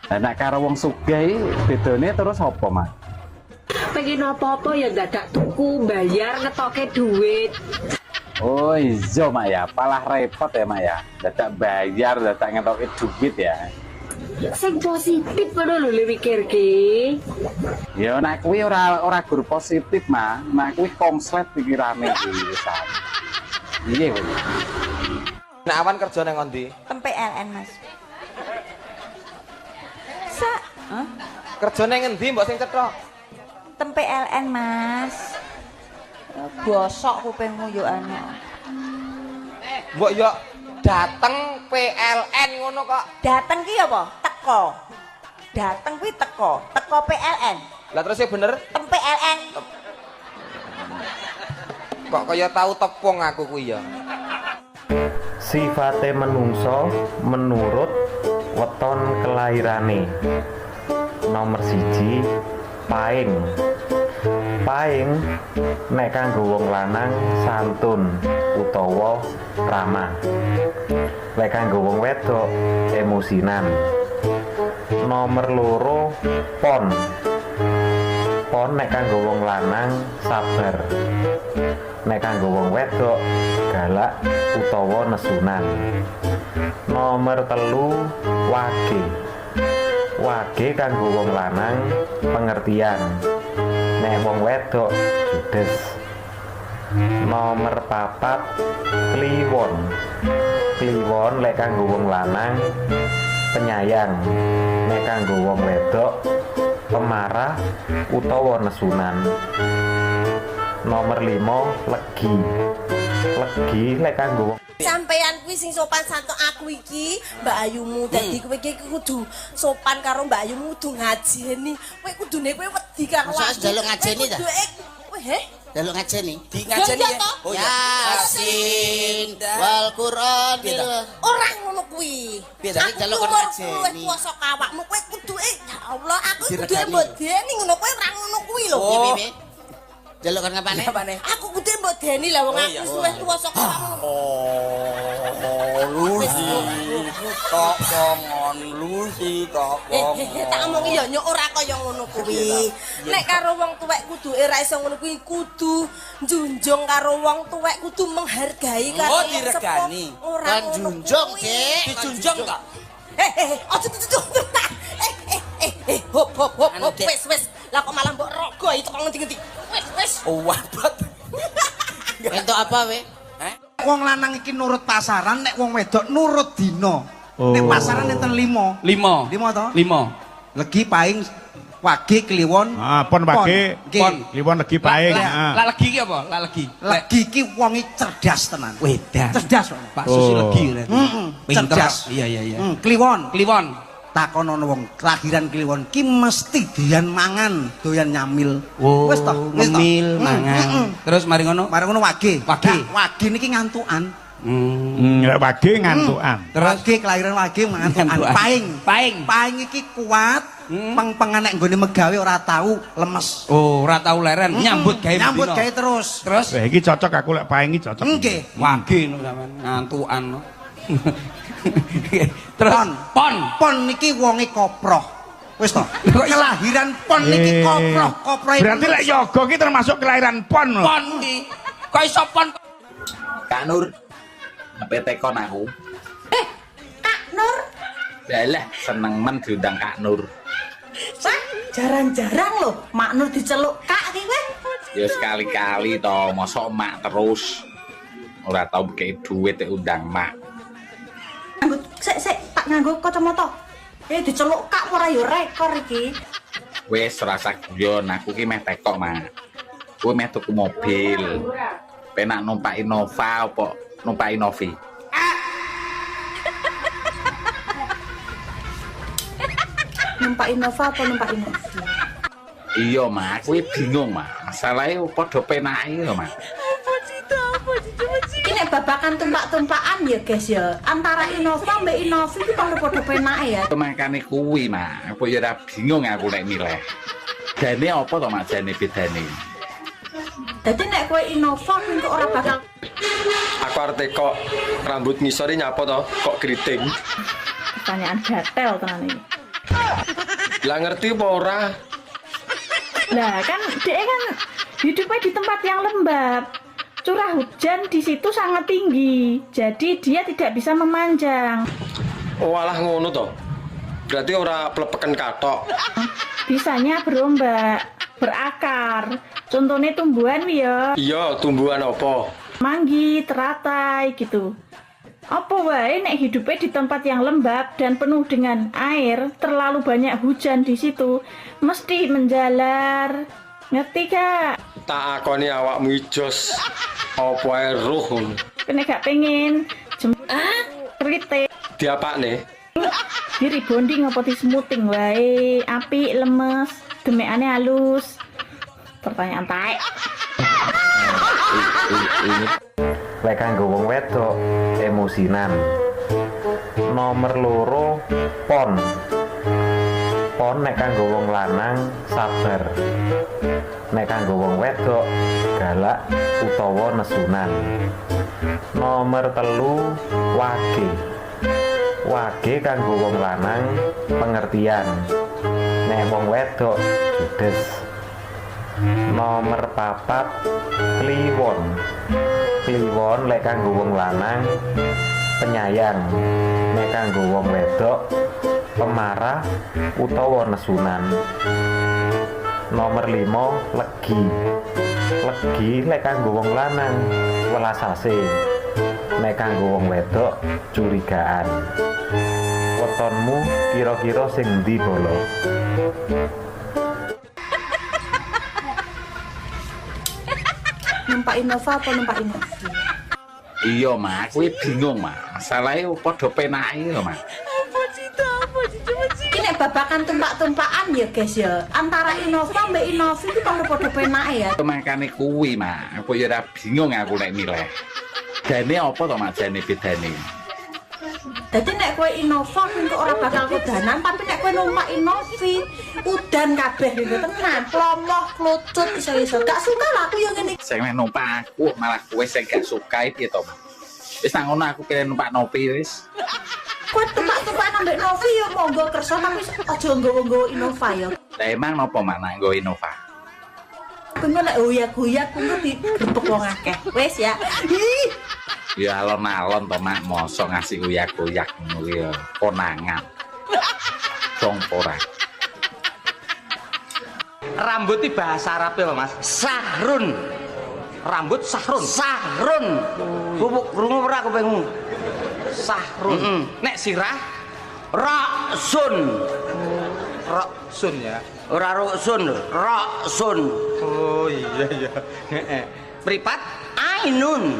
Lah nek karo wong sugih bedone terus apa mak? Pengen apa-apa ya dadak tuku bayar ngetoke duit. Oh iya mak ya, palah repot ya mak ya. Dadak bayar, dadak ngetoke duit ya. Sing positif ngono lho mikirke. Ya nek kuwi ora gur positif mah, nek kuwi konslet pikirane iki wisan. Iya kuwi. Nek awan kerja nang ngondi? Tempe LN Mas. Kerja nang ngendi mbok sing cetok? Tempe LN Mas. Bosok kupingmu yo ana. Mbok yo dateng PLN ngono kok. Dateng ki apa? Teko. Dateng kuwi teko PLN. Lah terus ya bener tempe LN. Kok kaya tahu tepung aku kuwi ya. Sifate menungso menurut weton kelairane. Nomor 1 paing. Paing nek kanggo wong lanang santun utawa ramah. Nek kanggo wong wedok emosinan. Nomor 2 pon. Pon nek kanggo wong lanang sabar. Nek kanggo wong wedok galak utawa nesunan. Nomor 3 wage. Wage kanggo wong lanang pengertian. Nek wong wedok judes. Nomor 4 kliwon. Kliwon lek kanggo wong lanang penyayang. Nek kanggo wong wedok pemarah utawa nesunan. Nomor 5 legi. Legi lek kanggo wong sampeyan kuwi sing sopan santun aku iki Mbak Ayumu dadi kowe iki kudu sopan karo Mbak Ayumu kudu ngajeni kowe kudune kowe wedi karo aku njaluk ngajeni ta he njaluk ngajeni di ngajeni ya oh Yasin wal Quran ora ngono kuwi aku njaluk ngajeni kuwasa kawakmu kowe kudu ya Allah aku kudu mbodeni ngono kowe ora ngono kuwi lho jaluk kan ngapane? Aku kudu mbok deni lah wong aku wis tuwa saka kamu. Lusi. Tok pongon Lusi tok pongon. Tak omongi ya nyok ora kaya ngono kuwi. Nek karo wong tuwek kudu ora iso ngono kuwi kudu njunjung karo wong tuwek kudu menghargai karo wong diregani. Kan junjung, Dik. Dijunjung ta? Aja dijunjung. Hop wis. Lah kok malah mbok rogo itu kok ngendi-ngendi. Wis. Oh wabat. Entuk apa we? Wong lanang iki nurut pasaran, nek wong wedok nurut dina. Nek pasaran enten 5. 5 to? 5. Legi paing wage kliwon. Pon wage, pon kliwon legi paing. Lah legi iki apa? Lah legi. Legi iki wong iki cerdas tenan. Wedan. Cerdas, Pak Susi legi. Cerdas. Iya. Kliwon. Takon ana wong kelahiran kliwon ki mesti doyan mangan, doyan nyamil. Wis to, ngemil mangan. Terus mari ngono wage. Wage niki ngantukan. Wage ngantukan. Terus wage kelahiran wage ngantukan. Paing iki kuat. Peng-pengan nek nggone megawe ora tau lemes. Oh, ora tau leren, nyambut gawe terus. Iki cocok aku lek paing iki cocok. Nggih. Wage no sampean ngantukan no. Terus pon niki wonge koproh. Wis to. Kelahiran pon niki koproh. Berarti lek yoga iki termasuk kelahiran pon lho. Pon iki. Kok iso pon? Kak Nur. Sampai tekon aku. Kak Nur. Yalah, seneng men diundang Kak Nur. Jarang-jarang lho Mak Nur diceluk Kak iki kowe. Ya sekali-kali to, mosok mak terus. Ora tau kei duit undang mak. Sik tak nganggo kacamata. Diceluk Kak ora ya rekor iki. Wis rasa guyon, aku ki meh tekok, Mak. Kowe meh tuku mobil. Penak numpak Innova apa numpak Innovi? Numpak Innova apa numpak Innovi? Iya, Mak, kowe bingung, Mak. Masalahe padha penake lho, Mak. Ini babakan tumpak-tumpakan ya guys ya. Antara Innova mbak Innovi itu kalau pada penake ya. Makane kuwi, Mak. Apa ya ora bingung aku nek milih. Jane apa to Mak jane bedane? Dadi nek kowe Innova kuwi kok ora bakal Aku arep kok rambut ngisore nyapa to, kok keriting. pertanyaan gatel tenan iki. Lah ngerti apa ora? Lah kan dia kan hidupnya di tempat yang lembab. Curah hujan di situ sangat tinggi. Jadi dia tidak bisa memanjang. Oh alah ngono to. Berarti ora plepeken katok. Bisanya berombak, berakar. Contohnya tumbuhan ya. Iya, tumbuhan apa? Manggi, teratai gitu. Apa wae nek hidupnya di tempat yang lembab dan penuh dengan air, terlalu banyak hujan di situ, mesti menjalar. Ngerti Kak? Tak akoni awakmu ijos. Apa ae roh. Kene gak pengen jemput kritik. Diapakne? Di rebonding apa di smoothing wae, apik, lemes, demekane halus. Pertanyaan taek. Lek kanggo wong wedok emosinan. Nomor loro pon. Pon nek kanggo wong lanang sabar. Nek kanggo wong wedok galak utawa nesunan. Nomor telu wage. Wage kanggo wong lanang pengertian. Nek wong wedok judes. Nomor papat kliwon. Kliwon lek kanggo wong lanang penyayang. Nek kanggo wong wedok pemarah utawa nesunan. Nomor 5 legi. Legi lek kanggo wong lanang welasase. Nek kanggo wong wedok curigaan. Wetonmu kira-kira sing ndi bolo? Numpak Innova apa numpak Innovi? Iya Mak, kuwi bingung Mak. Masalahe padha penake lho Mak. Iki nek babakan tumpak-tumpakan ya guys ya, antara Innova mbek Innovi itu padha penake ya. Makane kuwi Mak, aku ya ora bingung aku nek milih. Jane apa to Mak jane bedane? Dadi nek kowe Innova kuwi kok ora bakal kudanan, tapi nek kowe numpak Innovi udan kabeh gitu tenan, plomoh, klucut iso-iso. Gak suka lah aku yang ngene. Sing mek numpak aku malah kowe sing gak suka piye to Mak? Wis nang ngono aku pilih numpak Novi wis. Kowe tumpak-tumpakan ambek Novi ya monggo kersa tapi aja nggowo-nggowo Innova ya. Lah emang napa Mak nak nggo Innova? Kuwi nek hoyak-hoyak kuwi digrebek wong akeh. Wis ya. Ih. Ya alon-alon to Mak, mosok ngasih uyak-uyak ngono ya konangan. Dong ora. Rambut itu bahasa Arab ya Mas? Sahrun. Rambut sahrun. Sahrun. Bubuk krungu ora kupingmu. Sahrun. Nek sirah raksun. Raksun ya. Ora ruksun, raksun. Oh iya iya. Heeh. Mripat ainun.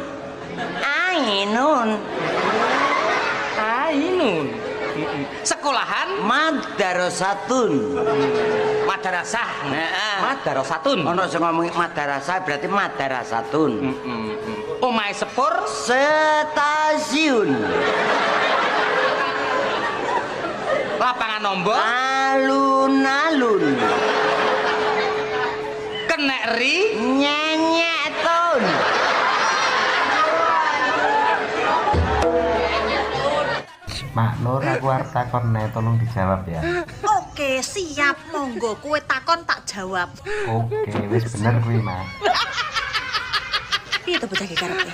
Ainun. Ainun. Sekolahan madrasatun. Madrasah. Heeh. Madrasatun. Ono sing ngomong madrasah berarti madrasatun. Omahe sepur stasiun. Lapangan nombor alun-alun. Kenek ri nyenyetun. Mak Nur, aku arep takone, tolong dijawab ya. Oke, siap monggo. Kowe takon tak jawab. Oke, wis bener kuwi, Mak. Piye to bocah iki karepe?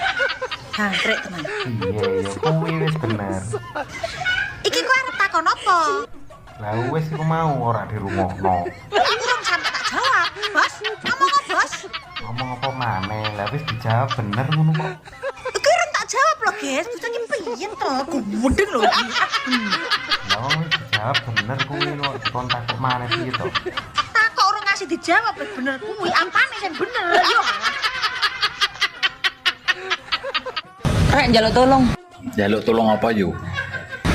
Jangkrik teman. Iya, iya, kuwi wis bener. Iki kowe arep takon apa? Lah wis iku mau ora dirungokno. Urung sampe tak jawab. Bos, ngomong apa, Bos? Ngomong apa maneh? Lah wis dijawab bener ngono kok. Iki urung tak jawab lho, guys. Bocah iki piye to? Gudeng lho iki. Lah wis dijawab bener kuwi lho, dikontak kok maneh piye to? Takok urung ngasih dijawab bener kuwi. Ampane sing bener yo. Rek njaluk tolong. Njaluk tolong apa yo?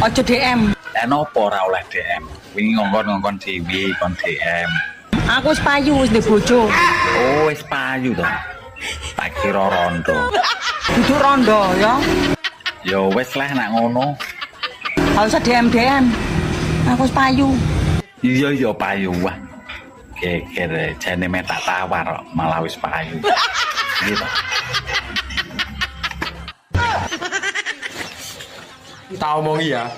Aja DM. Lah napa ora oleh DM? Wingi ngongkon-ngongkon dhewe kon DM. Aku wis payu wis ndek bojo. Oh, wis payu to. Tak kira rondo. Dudu rondo ya. Ya wis lah nak ngono. Gak usah DM. Aku wis payu. Iya iya payu wah. geger jane metak tawar kok malah wis payu. Gitu. Tak omongi ya.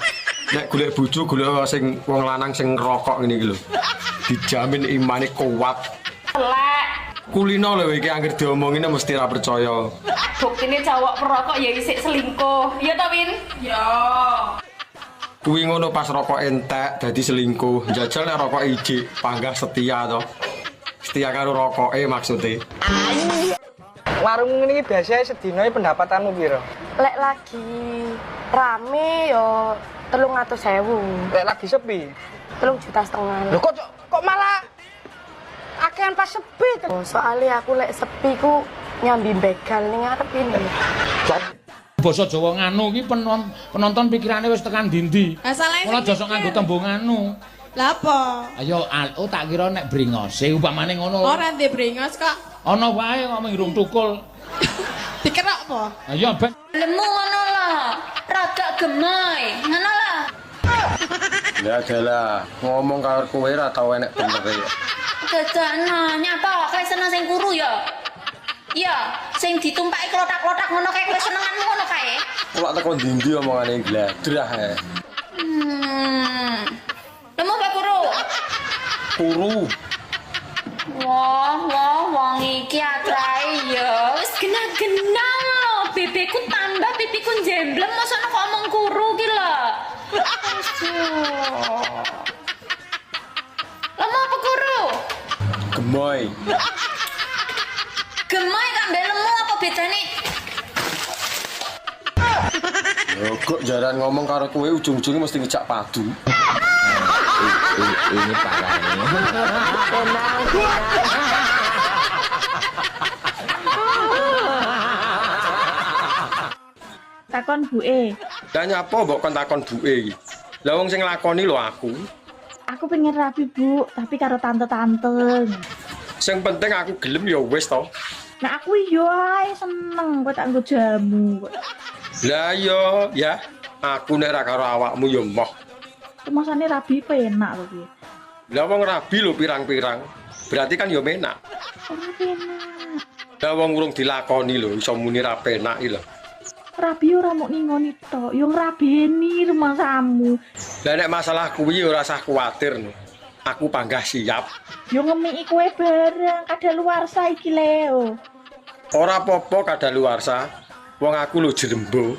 Nek golek bojo golek sing wong lanang sing ngerokok ngene iki lho. Dijamin imane kuat. Lek. Kulino lho iki anggere diomongine mesti ra percaya. Buktine cowok perokok ya isik selingkuh. Iya ta, Win? Ya. Kuwi ngono pas rokok entek dadi selingkuh. Jajal nek rokok ijik, panggah setia to. Setia karo rokoke maksude. Warung ini biasanya sedina pendapatanmu piro? Lek lagi rame yo 300.000. Lek lagi sepi 3,5 juta. Lho kok malah akehan pas sepi to? Soalnya aku lek sepi ku nyambi begal ning ngarep ini. Basa Jawa nganu iki penonton pikirane wis tekan ndi-ndi. Ora josok nganggo tembung nganu. Lah apa? Ayo tak kira nek bringose upamane ngono. Ora ndek bringos kok. Ana wae kok mengirung tukul. Dikerok apa? Ayo ben. Lemu ngono lah. Rada gemai. Ngono lah. Ya jelah, ngomong karo kowe ra tau enek bener ya. Dadana nyapa kowe seneng sing kuru ya? Iya, sing ditumpaki klotak-klotak ngono kae kowe senenganmu ngono kae. Kok teko ndi-ndi omongane gladrah ae. Lemu Pak Guru. Kuru. Wah, wong iki atrae ya. Wis genah-genah lho. Bebeku tambah pipiku jemblem mosok kok omong kuru ki lho. Lemu apa Guru? Gemoy. Gemoy kambe lemu apa bedane? Yo kok jaran ngomong karo kowe ujung-ujungnya mesti ngejak padu. Ini parah ini. Takon buke. Lah nyapa mbok kon takon buke iki? Lah wong sing nglakoni lho aku. Aku pengen rapi, Bu, tapi karo tante-tante. Sing penting aku gelem ya wis to. Nah aku yo ae seneng kok tak nggo jamu. Lah yo ya, aku nek ra karo awakmu yo moh. Masane rabi penak lho piye. Lah wong rabi lho pirang-pirang. Berarti kan yo menak. Ora penak. Lah wong urung dilakoni lho iso muni ra penak iki lho. Rabi ora mok ningoni tok, yo ngrabeni rumah kamu. Lah nek masalah kuwi ora usah kuwatir no. Aku panggah siap. Yo ngemiki kowe bareng kadaluwarsa iki Leo. Ora apa-apa kadaluwarsa. Wong aku lho jerembo.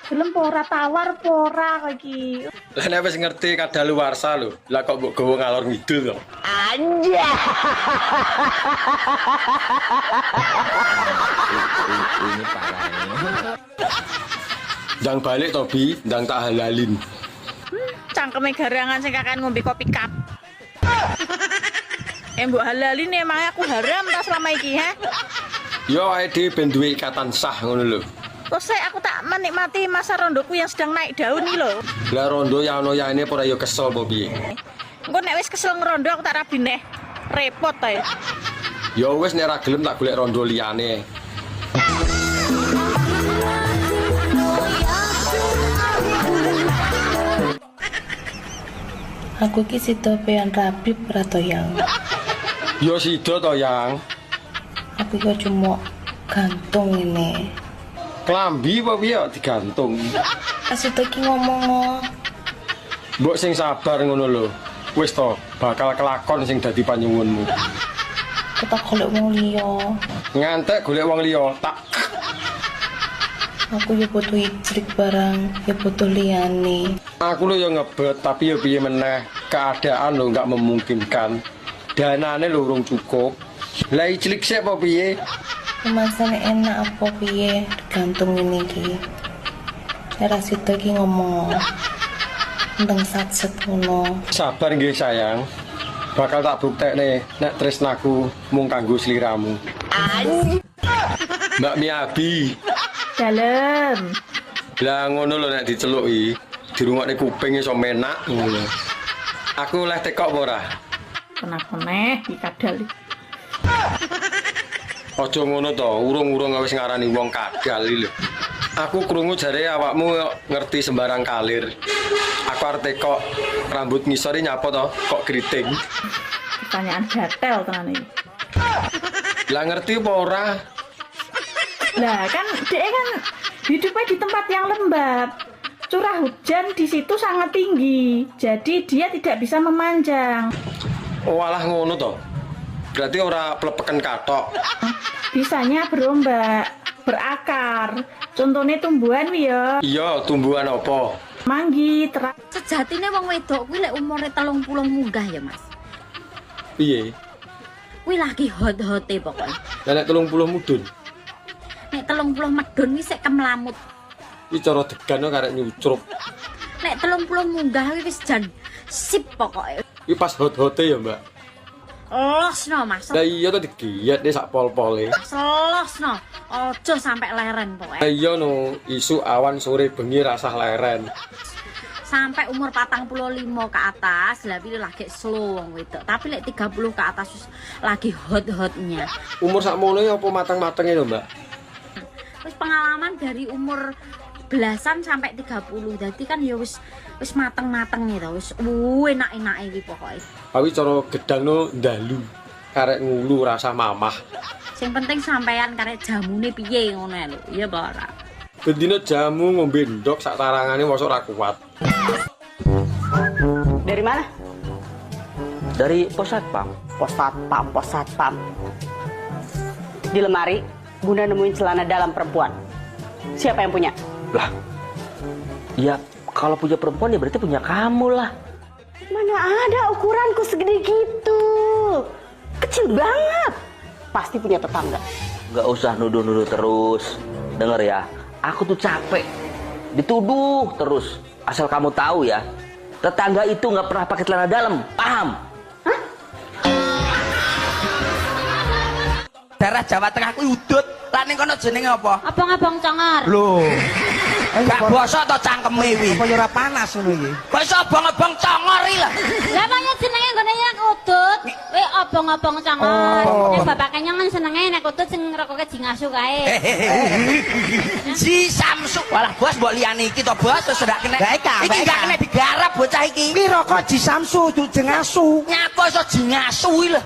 Gelem ora tawar ora kok iki. Lah nek wis ngerti kadaluwarsa lho. Lah kok mbok gawa ngalor ngidul to. Anja. Ini parah ini. Ndang balik to Bi, ndang tak halalin. Cangkeme garangan sing kakean ngombe kopi cup. Mbok halalin emangnya aku haram ta selama iki, ha? Yo ae dhewe ben duwe ikatan sah ngono lho. Kok aku tak menikmati masa rondoku yang sedang naik daun nih lho. Lah rondo ya ono ya ini ora yo kesel apa piye? Engko nek wis kesel ngerondo aku tak rabi neh. Repot ta ya. Ya wis nek ra gelem tak golek rondo liyane. Aku iki sida peyan rabi ora to yang. Yo sida to yang. Aku kok cuma gantung ini. Klambi apa piye digantung? Asite iki ngomong. Mbok sing sabar ngono lho. Wis to, bakal kelakon sing dadi panyuwunmu. Kita golek wong liya. Ngantek golek wong liya, tak. Aku ya butuh ijlik barang, ya butuh liyane. Aku lho ya ngebet, tapi ya piye meneh, keadaan lho enggak memungkinkan. Danane lho urung cukup. Lah ijlik sik apa piye? Masane enak apa piye digantung ini iki. Ora sida iki ngomong. Ndeng satset ngono. Sabar nggih sayang. Bakal tak buktekne nek tresnaku mung kanggo sliramu. Mbak Miabi. Dalem. Lah ngono lho nek diceluki, dirungokne kuping iso menak ngono. Aku oleh tekok apa ora? Keneh dikadal. Aja ngono to, urung-urung wis ngarani wong kadal iki lho. Aku krungu jare awakmu ngerti sembarang kalir. Aku arep tekok rambut ngisore nyapa to, kok kriting. pertanyaan gatel tenan iki. Lah ngerti apa ora? Lah kan dia kan hidupnya di tempat yang lembab. Curah hujan di situ sangat tinggi. Jadi dia tidak bisa memanjang. Oh alah ngono toh. Berarti ora plepeken katok. Bisanya berombak, berakar. Contohnya tumbuhan ya. Iya, tumbuhan apa? Manggi, Sejatine wong wedok kuwi lek umure 30 munggah ya, Mas. Piye? Kuwi lagi hot-hote pokoknya. Lah nek 30 mudun. Nek 30 medun wis sik kemlamut. Iki cara degan karek nyucrup. Nek 30 munggah kuwi wis jan sip pokoke. Iki pas hot-hote ya, Mbak. Losno, Mas. Lah iya to digiyet nek sak pol-pole. Selosno. Aja sampai leren pokoknya. Lah iya no, isu awan sore bengi rasah leren. Sampai umur 45 ke atas lah pilih lagi slow wong wedok. Tapi lek 30 ke atas wis lagi hot-hotnya. Umur sakmono ya apa matang-matenge lho, Mbak? Wis pengalaman dari umur belasan sampai 30. Jadi kan ya wis mateng-mateng gitu. Wis enak-enake iki pokoke. Awi cara gedangno ndalu. Karek ngulu rasa mamah. Sing penting sampean karek jamune piye ngono lho. Iya apa ora? Bendina jamu ngombe ndok sak tarangane mosok ora kuat. Dari mana? Dari pos satpam. Pos satpam. Di lemari, Bunda nemuin celana dalam perempuan. Siapa yang punya? Lah, ya kalau punya perempuan ya berarti punya kamu lah. Mana ada ukuranku segede gitu. Kecil banget. Pasti punya tetangga. Gak usah nuduh-nuduh terus. Dengar ya, aku tuh capek dituduh terus. Asal kamu tahu ya, tetangga itu nggak pernah pakai celana dalam, paham? Hah? Daerah Jawa Tengah kuwi udut. Lah ning kono jenenge apa? Abang-abang congor. Lho. Gak bosok to cangkeme iki. Apa ora panas ngono iki? Kok iso abang-abang congor iki lho. Lah pancen jenenge nggone yang udut. Kuwi abang-abang congor. Nek bapake nyangan senenge nek udut sing rokoke jingasu kae. Si Samsu. Walah bos mbok liyane iki to bos wis ndak kena. Iki gak kena digarap bocah iki. Ki rokok Ji Samsu du jengasu. Nyapa iso jingasu iki lho.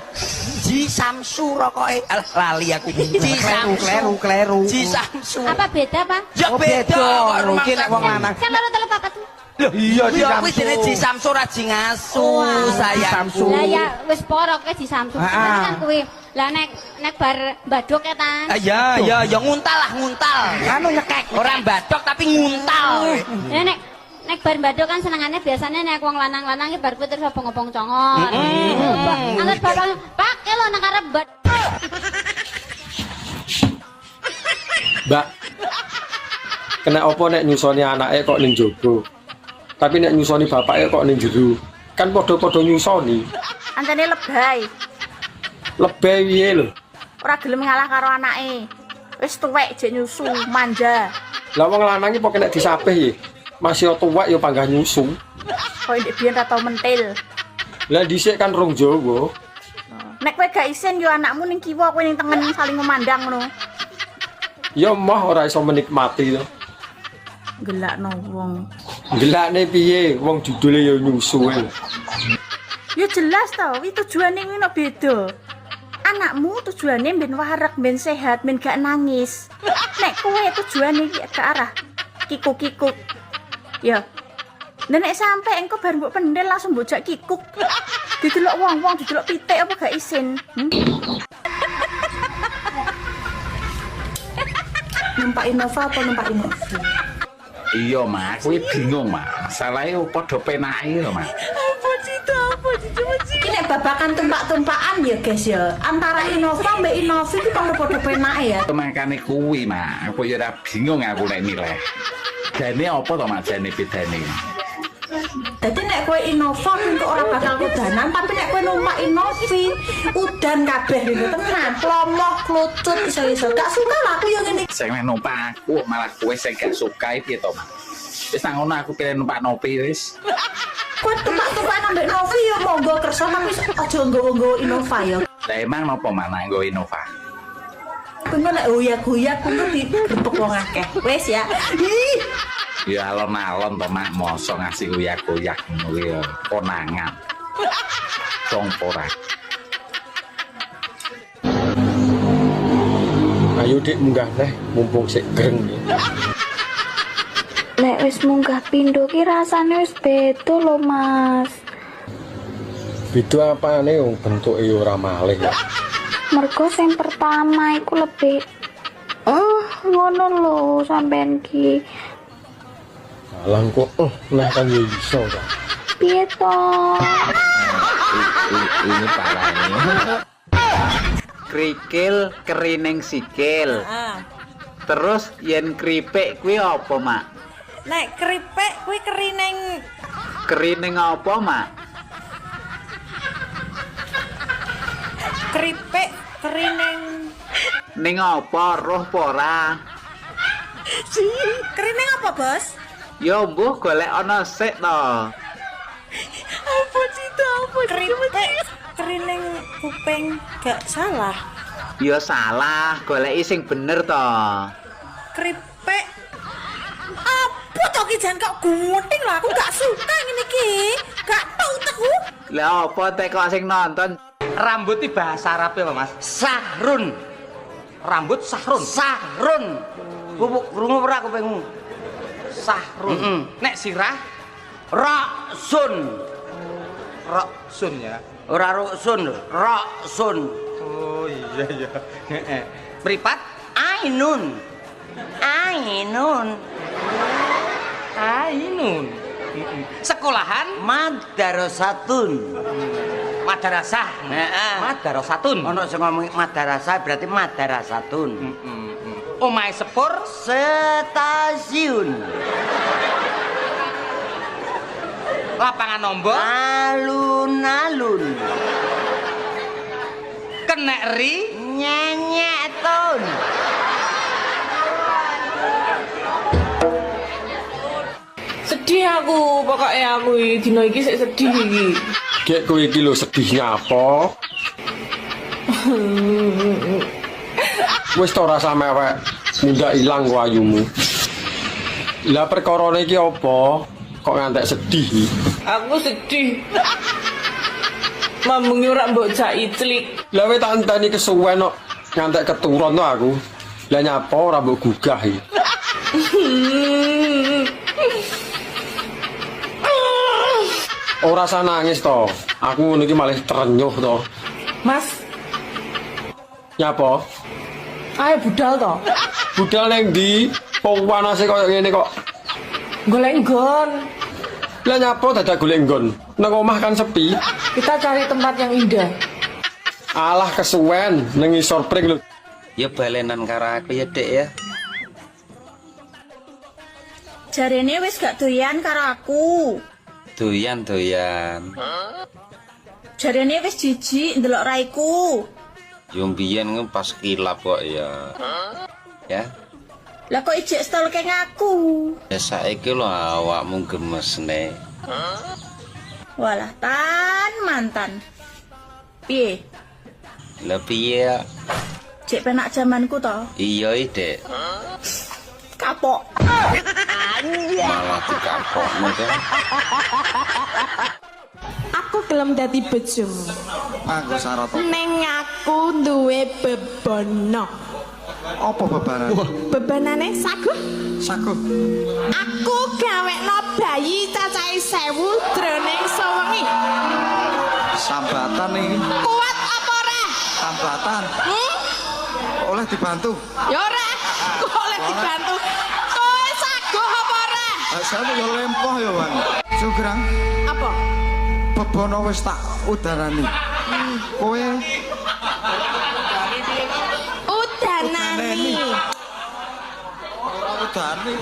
Ji Samsu rokoke. Lali aku iki. Ji Samsu. Kleru. Ji Samsu. Apa beda, Pak? Ya beda. Iki nek wong lanang. Kan loro telu papat. Loh iya Ji Samsu. Kuwi jenenge Ji Samsu ra jingasu sayangku. Lah ya wis poroke Ji Samsu. Kan kuwi. Lah nek bar mbadok ya tan. Ya nguntal lah nguntal. Anu nyekek. Ora mbadok tapi nguntal. Ya nek bar mbadok kan senengane biasanya nek wong lanang-lanang iki bar kuwi terus obong-obong congor. Angger bapak pake lho nang arep mbad. Mbak, kena apa nek nyusoni anake kok ning jogo? Tapi nek nyusoni bapake kok ning jero. Kan padha-padha nyusoni. Antene lebay. Lebay piye lho? Ora gelem ngalah karo anake. Wis tuwek jek nyusu, manja. Lah wong lanang iki pokoke nek disapih ya. Masih tuwek ya panggah nyusu. Kok ndek biyen ra tau mentil. Lah dhisik kan rong Jawa. Nek kowe gak isin yo anakmu ning kiwa, kowe ning tengen saling memandang ngono. Ya mah ora iso menikmati to. Gelakno wong. Gelakne piye? Wong judule ya nyusu ae. Ya jelas to, wi tujuane kuwi no beda. Anakmu tujuane ben warak, ben sehat, ben gak nangis. Nek kowe tujuane ke arah kikuk-kikuk. Ya. Nek sampe engko bar mbok pendel langsung bojak kikuk. Didelok wong-wong, didelok pitik apa gak isin. Numpak Innova apa numpak Innovi? Iya mas, kuwi bingung mas. Masalahnya padha penake lho mas. Apa sih? Ini babakan tumpak-tumpakan ya guys ya. Antara Innova mbak Innovi itu padha penake ya. Makane kuwi mas, aku ya ora bingung aku nek milih. Jane apa to mas jane bedane? Jadi nek kowe Innova engko ora bakal udanan, tapi nek kowe numpak Innovi udan kabeh lho tenan. Lomoh, klucut iso-iso. Gak suka lah aku yang ngene. Sing numpak aku malah kowe sing gak suka piye to mas? Wis nang ngono aku pilih numpak Novi wis. Kowe tumpak-tumpak nambah Novi ya monggo kersa tapi aja nggowo-nggowo Innova ya. Lah emang napa mana nggo Innova? Kuwi nek uyak-uyak kuwi digrebek wong akeh. Wis ya. Ih. Ya alon-alon to mak mosok ngasih uyak-uyak ngono ya konangan. Song ora. Ayo Dik munggah neh mumpung sik greng. Lek wis munggah pindho ki rasane wis beda lho, Mas. Beda apane wong bentuke ora malih ya. Mergo sing pertama iku lebih ngono lho sampean ki. Alang kok lah kan ya iso ta. Piye to? Ini parah ini. Krikil kerining sikil. Terus yen kripik kuwi apa, Mak? Nek keripik kuwi kerining. Kerining apa, Mak? Keripik kerining. Ning apa roh apa ora? Kerining apa, Bos? Ya mbuh golek ana sik to. Apa sih itu apa? Keripik kerining kuping gak salah. Ya salah, goleki sing bener to. Keripik apa to ki jan kok gunting lho, aku gak suka ngene iki. Gak tau teku. Lah apa teh kok sing nonton? Rambut iki bahasa Arab apa, Mas? Sahrun. Rambut sahrun. Sahrun. Bubuk krungu ora kupingmu. Sahrun. Nek sirah ra'sun. Ra'sun ya. Ora ruksun, ra'sun. Oh iya iya. Heeh. Mripat ainun. Ainun. Ainun. Sekolahan madrasatun. Madrasah. Heeh. Madrasatun. Ono sing ngomong madrasah berarti madrasatun. Omahe sepur stasiun. Lapangan nombor alun-alun. Kenek ri nyenyetun. Sedih aku, pokoknya aku dino iki sik sedih iki. Gek kowe iki lho sedihnya apa? Wis to rasa mewek, mundak ilang ku ayumu. Lah perkarane iki apa? Kok ngantek sedih? Aku sedih. Mamung ora mbok jak iclik. Lah wis tak enteni kesuwen kok ngantek keturun to aku. Lah nyapa ora mbok gugah iki. Ora usah nangis to. Aku ngono iki malah terenyuh to. Mas, nyapa? ayo budal to. Budal ning ndi? Wong panase koyo ngene kok. Golek nggon. Lah nyapa dadak golek nggon? Nang omah kan sepi. Kita cari tempat yang indah. Alah kesuwen ning isor pring lho. Ya balenan karo aku ya, Dek ya. Jarene wis gak doyan karo aku. Doyan. Jarene wis jijik ndelok raiku. Yo mbiyen pas kilap kok ya. Ya. Lah kok ijek stalking aku? Ya saiki lho awakmu gemesne. Walah tan mantan. Piye? Lah piye? Cek penak zamanku to. Iya, Dek. Kapok. Malah dikapokno to. Aku gelem dadi bojomu. Aku Sarata. Ning aku duwe bebono. Apa bebanan? Bebanane sagu? Sagu. Aku gawekno bayi cacahe 1000 jroning sewengi. Sambatan iki. Kuat apa ora? Sambatan. Oleh dibantu. Ya ora. Kok oleh dibantu? Kowe saguh apa ora? Saya yo lempoh yo, Bang. Sugrang. Apa? Bebono wis tak udarani. Kowe udanani. Ora udani.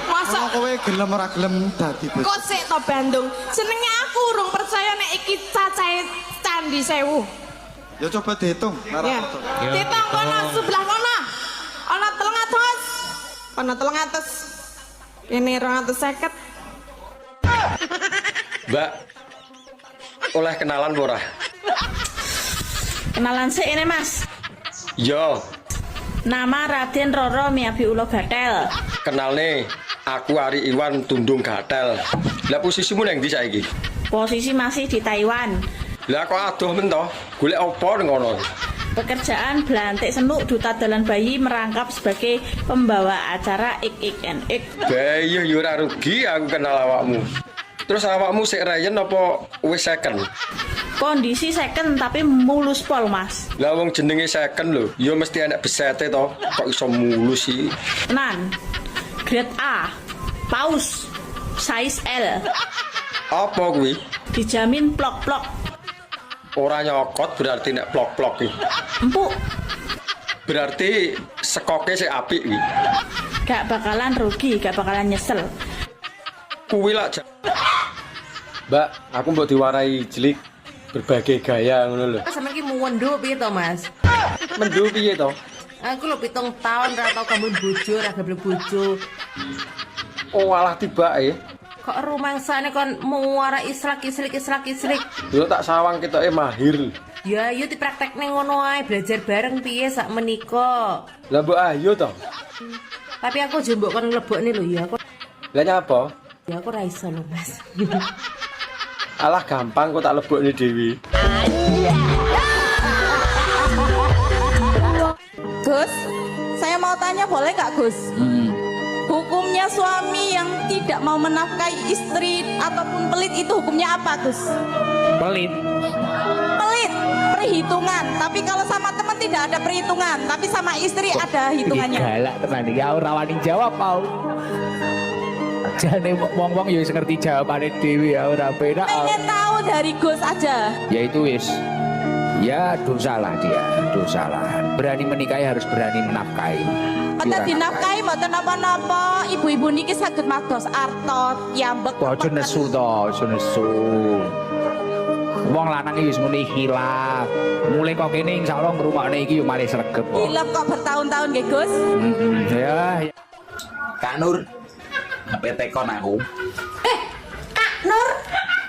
Masa kowe gelem ora gelem dadi bojo? Kok sik to Bandung? Jenenge aku urung percaya nek iki cacahe Candi 1000. Ya coba dihitung. Ya. Dihitung kono sebelah kono. Ana 300. Ana 300. Ini 250. Mbak, oleh kenalan ora? Kenalan sik ini, Mas. Yo. Nama Raden Roro Miyabi Ulo Gatel. Kenal nih, aku Ari Iwan Tundung Gatel. Lah posisimu nang ndi saiki? Posisi masih di Taiwan. Lah kok adoh men to? Golek apa ning kono? Pekerjaan belantik senuk duta dalan bayi merangkap sebagai pembawa acara ik. Bayi yo ora rugi aku kenal awakmu. Terus awakmu sik Ryan apa wis second? Kondisi second tapi mulus pol, Mas. Lah wong jenenge second lho, yo mesti enak besete to. Kok iso mulus sih? Tenan. Grade A. Paus. Size L. Apa kuwi? Dijamin plok-plok. Ora nyokot berarti nek plok-plok iki. Empuk. Berarti sekoke sik apik iki. Gak bakalan rugi, gak bakalan nyesel. Kuwi lak. Mbak, aku mbok diwarai jelik berbagai gaya ngono lho. Sampe iki muwendo piye to, Mas? Mendu piye to? Aku lho 7 tahun ra tau kamu bojo, ra gablek bojo. Oh, alah tibake. Kok rumangsane kon muara islik. Yo tak sawang ketoke mahir. Ya, yo dipraktekne ngono ae, belajar bareng piye sak menika. Lah mbok ayo to. Tapi aku jembok kon nglebokne lho ya. Lah nyapa? Ya aku ra iso lho, Mas. Alah gampang kok tak lebokne dhewe. Gus, saya mau tanya boleh nggak Gus? Hukumnya suami yang tidak mau menafkahi istri ataupun pelit itu hukumnya apa Gus? Pelit. Pelit, perhitungan. Tapi kalau sama teman tidak ada perhitungan, tapi sama istri ada hitungannya. Galak tenan iki ora wani jawab mau. Jane wong-wong ya wis ngerti jawabane dhewe ya ora penak. Pengen tahu dari Gus aja. Ya itu wis. Ya dosalah dia, dosalah. Berani menikahi harus berani menafkahi. Mboten dinafkahi mboten napa-napa. Ibu-ibu niki saged mados artot, yambek. Aja nesu to, aja nesu. Wong lanang iki wis muni hilaf. Mulai kok kene insyaallah ngrungokne iki yo mari sregep kok. Hilaf kok bertahun-tahun nggih Gus? Ya. Kak Nur. Apa tekon aku? Kak Nur.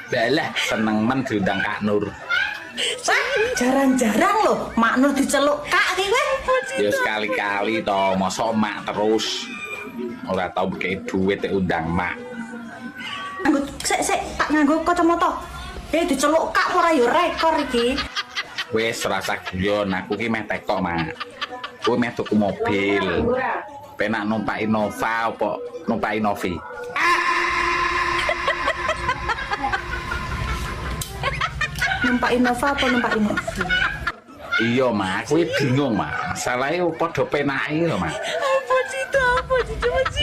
Dalah seneng men diundang Kak Nur. Jarang-jarang loh Mak Nur diceluk Kak iki kowe. Ya sekali-kali to, mosok mak terus. Ora tau beke duit undang mak. Nggo sik tak nganggo kacamata. Diceluk Kak ora yo rekor iki. Wis rasa guyon, aku ki meh teko mak. Kowe meh tuku mobil. Penak numpak Innova apa numpak Innovi? Numpak Innova apa numpak Innovi? Iya mak, kowe bingung mak. Masalahe padha penake lho mak. Apa sih?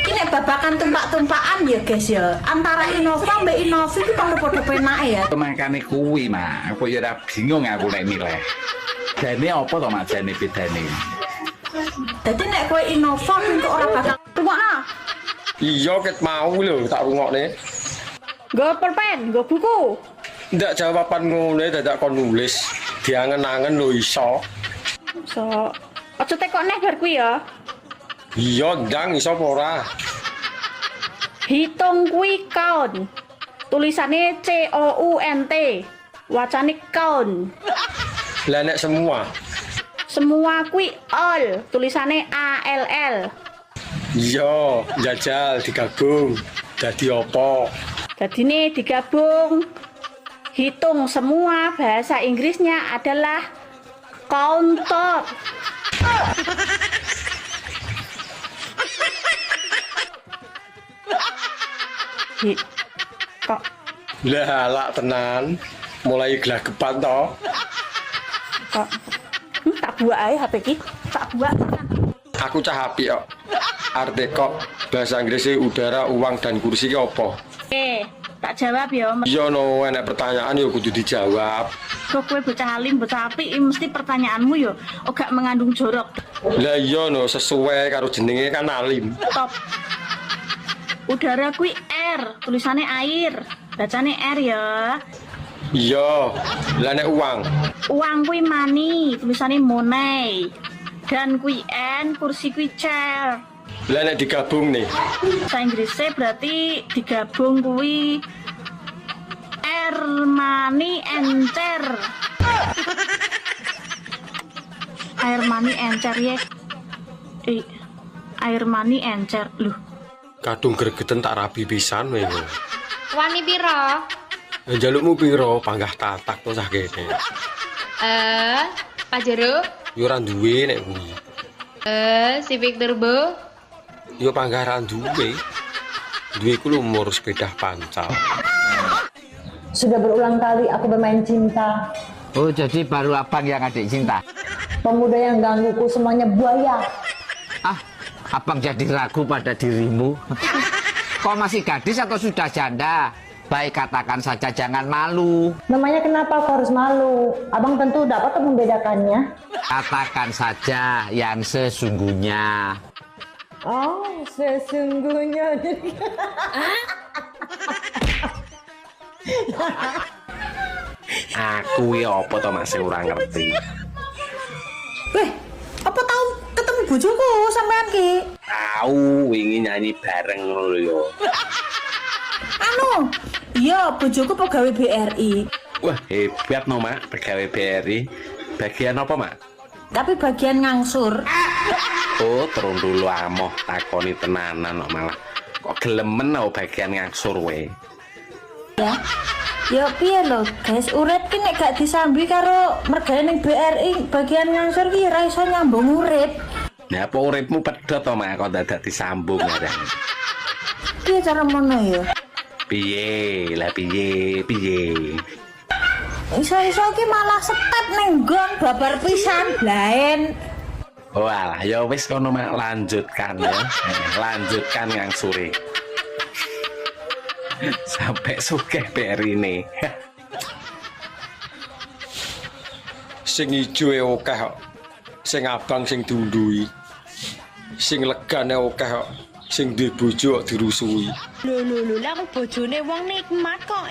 Ini babakan tumpak-tumpakan ya guys ya. Antara Innova mbek Innovi itu padha penake ya. Makane kuwi mak, aku ya ora bingung aku nek milih. Jane apa to mak jane bedane? Dadi nek kowe Innova kok ora bakal rungokno. Iya ket mau lho tak rungokne. Nggo pulpen, nggo buku. Ndak jawaban ngono dadak kon nulis. Diangen-angen lho iso. So, aja tekok neh bar kuwi ya. Iya ndang iso apa ora? Hitung kuwi count. Tulisane COUNT. Wacane count. Lah nek semua. Semua kuwi all. Tulisane ALL. Iya, jajal digabung. Dadi apa? Dadine digabung. Hitung semua bahasa Inggrisnya adalah counter. Kok lah lak tenan mulai gelagepan to. Kok tak buak ae HP iki, tak buak. Aku cah apik kok. Arte kok bahasa Inggrisnya udara, uang dan kursi ki apa? Tak jawab ya. Iya no, enak pertanyaan yo kudu dijawab. Kok kowe bocah alim, bocah apik mesti pertanyaanmu yo gak mengandung jorok. Lah iya no, sesuai karo jenenge kan alim. Top. Udara kuwi air, tulisannya air. Bacane air ya. Iya. Lah nek uang. Uang kuwi money, tulisannya money. Dan kuwi N, kursi kuwi chair. Lah nek digabung nih. Bahasa Inggrisnya berarti digabung kuwi air, money, encer. Air mani encer ya. Air mani encer loh. Kadung gregeten tak rabi pisan wae. Wani piro? Njalukmu piro panggah tatak to sak kene. Pak Jero, Yo ora duwe nek kuwi. Si Victor Bo. Yo panggaran duwe. Duwe ku lumur sepeda pancal. Sudah berulang kali aku bermain cinta. Oh, jadi baru abang yang adik cinta? Pemuda yang gangguku semuanya buaya. Ah, abang jadi ragu pada dirimu. Kau masih gadis atau sudah janda? Baik, katakan saja, jangan malu. Memangnya kenapa aku harus malu? Abang tentu dapat membedakannya. Katakan saja yang sesungguhnya. Oh, sesungguhnya. Aku ya apa to masih ora ngerti. Weh, apa tahu ketemu bojoku sampean ki? Tahu wingi nyanyi bareng ngono lho. Anu, iya bojoku pegawai BRI. Wah, hebat no, Mak, pegawai BRI. Bagian apa, Mak? Tapi bagian ngangsur. Oh, terus dulu amoh takoni tenanan kok malah. Kok gelemen oh bagian ngangsur we. Ya. Ya piye lho, guys, urip ki nek gak disambi karo mergane ning BRI bagian ngangsur ki ora iso nyambung urip. Ya apa uripmu pedhot to, Mak, kok dadak disambung arek. Piye cara mono ya? Piye? Lah piye? Iso-iso ki malah step ning nggon babar pisan blaen. Oh alah, ya wis kono Mak, lanjutkan ya. Lanjutkan ngangsure. Sampai sugih BRI ini. Sing ijo e akeh kok. Sing abang sing diundhuhi. Sing legane akeh kok. Sing duwe bojo kok dirusui. Lho, lah aku bojone wong nikmat kok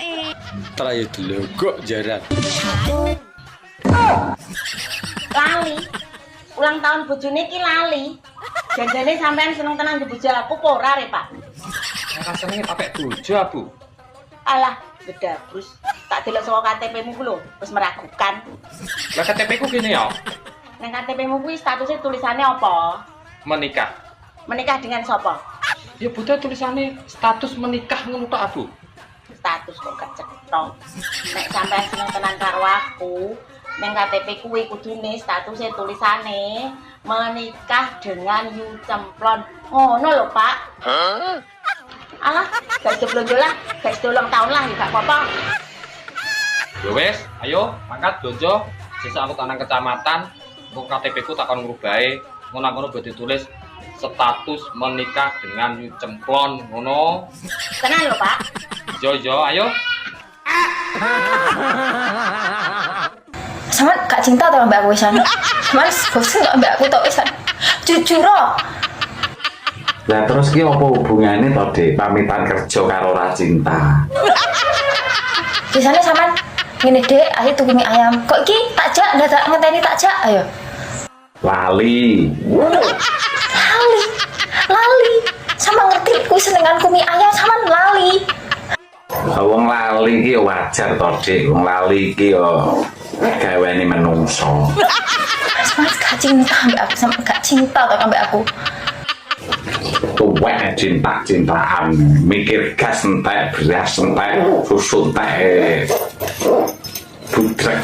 Trae delogok jaran. Lali. Ulang tahun bojone ki lali. Janjane sampean seneng tenan di bojo aku apa ora, Re, Pak? Rasane pakai bojo, Bu. Alah, beda, Brus. Tak delok saka KTP-mu ku lho, wis meragukan. Lah KTP ku gini ya. Nang KTP-mu kuwi statusnya tulisannya apa? Menikah. Menikah dengan sapa? Ya butuh tulisannya status menikah ngono tok, Bu. Status kok kecetok. Nek sampean seneng tenan karo aku, nang KTP kuwi kudune statusnya tulisane menikah dengan Yu Cemplon. Ngono lho, Pak. Alah, gak jeblonjo lah, gak dolong tahun lah, gak apa-apa. Ya wes, ayo mangkat blonjo. Sesuk aku tanang kecamatan, kok KTP ku takon ngrubahe. Ngono-ngono buat ditulis status menikah dengan Yu Cemplon ngono. Tenan lho, Pak. Yo, ayo. Sama gak cinta tau mbak aku wisan. Mas bosen gak mbak aku tau wisan. Jujur oh. Lah terus ki apa hubungannya to, Dik? Pamitan kerja karo ora cinta. Biasanya sama ngene Dek, ayo tuku mie ayam. Kok iki takjak ndak ngenteni takjak ayo. Lali. Lali. Sama ngerti kuwi senenganku mie ayam sama lali. Wong lali ki wajar to, Dik. Wong lali ki yo gaweane menungso. Mas gak cinta mbak aku sama gak cinta tau mbak aku. Tuwek cinta-cintaan, mikir gas entek, beras entek, susu entek. Budrek.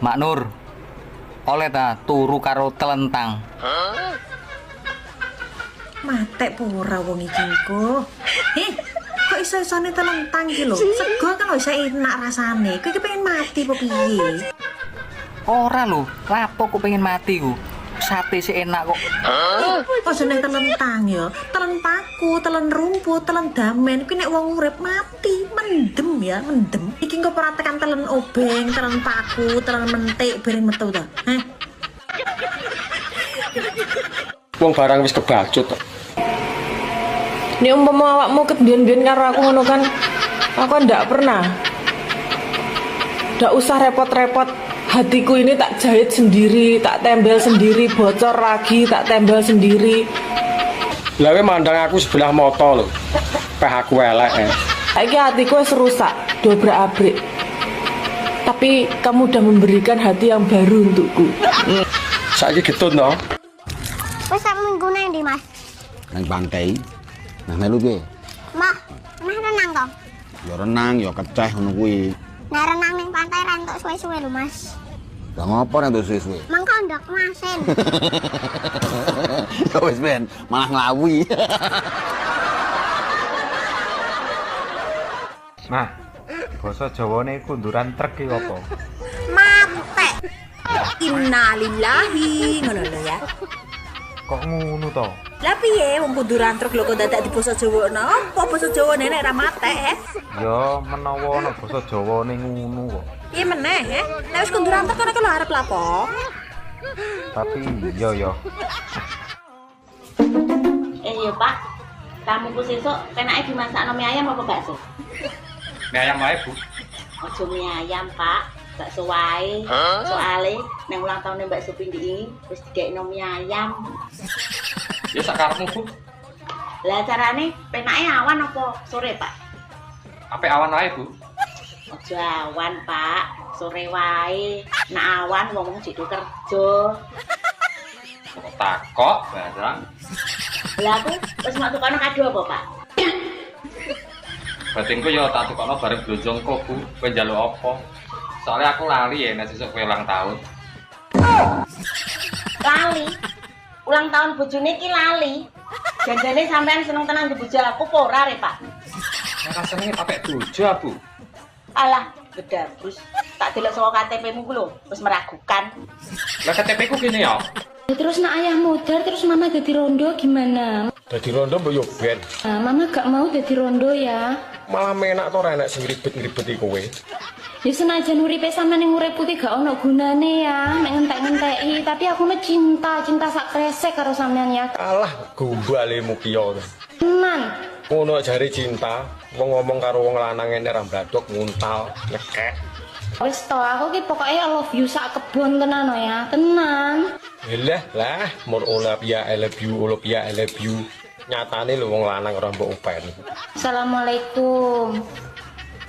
Mak Nur, oleh ta turu karo telentang. Matek pura wong iki kok. Kok iso-isone telentang iki lho. Sego kan iso enak rasane. Kowe iki pengen mati apa piye? Ora lho, lapo ku pengen mati ku. Sate sih enak kok. Ojo ning telentang ya. Telen paku, telen rumput, telen damen. Kuwi nek wong urip mati, mendem ya, mendem. Iki engko ora tekan telen obeng, telen paku, telen mentik bareng metu to. Heh. Wong barang wis kebacut tok. Nek umpama awakmu kebiyen-biyen karo aku ngono kan, aku ndak pernah. Ndak usah repot-repot. Hatiku ini tak jahit sendiri, tak tembel sendiri, bocor lagi, tak tembel sendiri. Lah kowe mandang aku sebelah mata lho. Peh aku elek. Saiki hatiku wis rusak, dobrak-abrik. Tapi kamu udah memberikan hati yang baru untukku. Saiki getun to. Wis sak minggu nang ndi, Mas? Nang pantai. Nah melu piye? Mak, renang to? Ya renang, ya keceh ngono kuwi. Nah renang ning pantai ra entuk suwe-suwe lho, Mas. Lah ngopo nek suwe-suwe? Mangka ndak masen. Ya wis Ben, malah nglawi. Nah, basa Jawane kunduran truk iki apa? Mate. Innalillahi ngono lho ya. Kok ngono to? Lah piye wong kunduran truk lho kok dadak di basa Jawa napa basa Jawa nek ra mate Ya menawa ana basa Jawane ngono kok. Piye meneh nek wis kunduran truk kok arep lapo? Tapi yo. Iya Pak, tamuku sesuk penake dimasakno mie ayam apa bakso? Mie ayam wae, Bu. Ojo mie ayam Pak, bakso wae. Soale nang ulang tahun Mbak Supindi ini wis dikekno mie ayam. Ya sakarepmu, Bu. Lah carane penake awan apa sore Pak? Apik awan wae, Bu. Ojo awan Pak, sore wae. Nek awan wong jek kerja. Kok takok barang. Lah aku wis mak tukokno kado apa Pak? Batinku ya tak tukokno bareng blonjo engko, Bu. Kowe njaluk apa? Soalnya aku lali ya nek sesuk kowe ulang tahun. Lali. Ulang tahun bojone iki lali. Janjane sampean seneng tenan di bojo aku apa ora, Re, Pak? Ora senenge papek bojo, Bu. Alah, bedabus. Tak delok saka KTP-mu ku lho, wis meragukan. Lah KTP ku kene ya. Terus nak ayah modar, terus mama jadi rondo gimana? Dadi rondo mbok yo ben. Nah, mama gak mau jadi rondo ya. Malah menak to ora enak sing ribet-ribeti kowe. Ya senajan uripe sampean ning urip putih gak ono gunane ya, nek ngentek-ngenteki, tapi aku mah cinta sak kresek karo sampean ya. Alah, gombalemu kiyo. Tenan. Ngono jare cinta, wong ngomong karo wong lanang ngene ra mbladok nguntal, nyekek. Wis to, aku ki pokoke I love you sak kebon tenan ya, tenan. Lah, mur Olympia I love you. Nyatane lho wong lanang ora mbok upen. Assalamualaikum.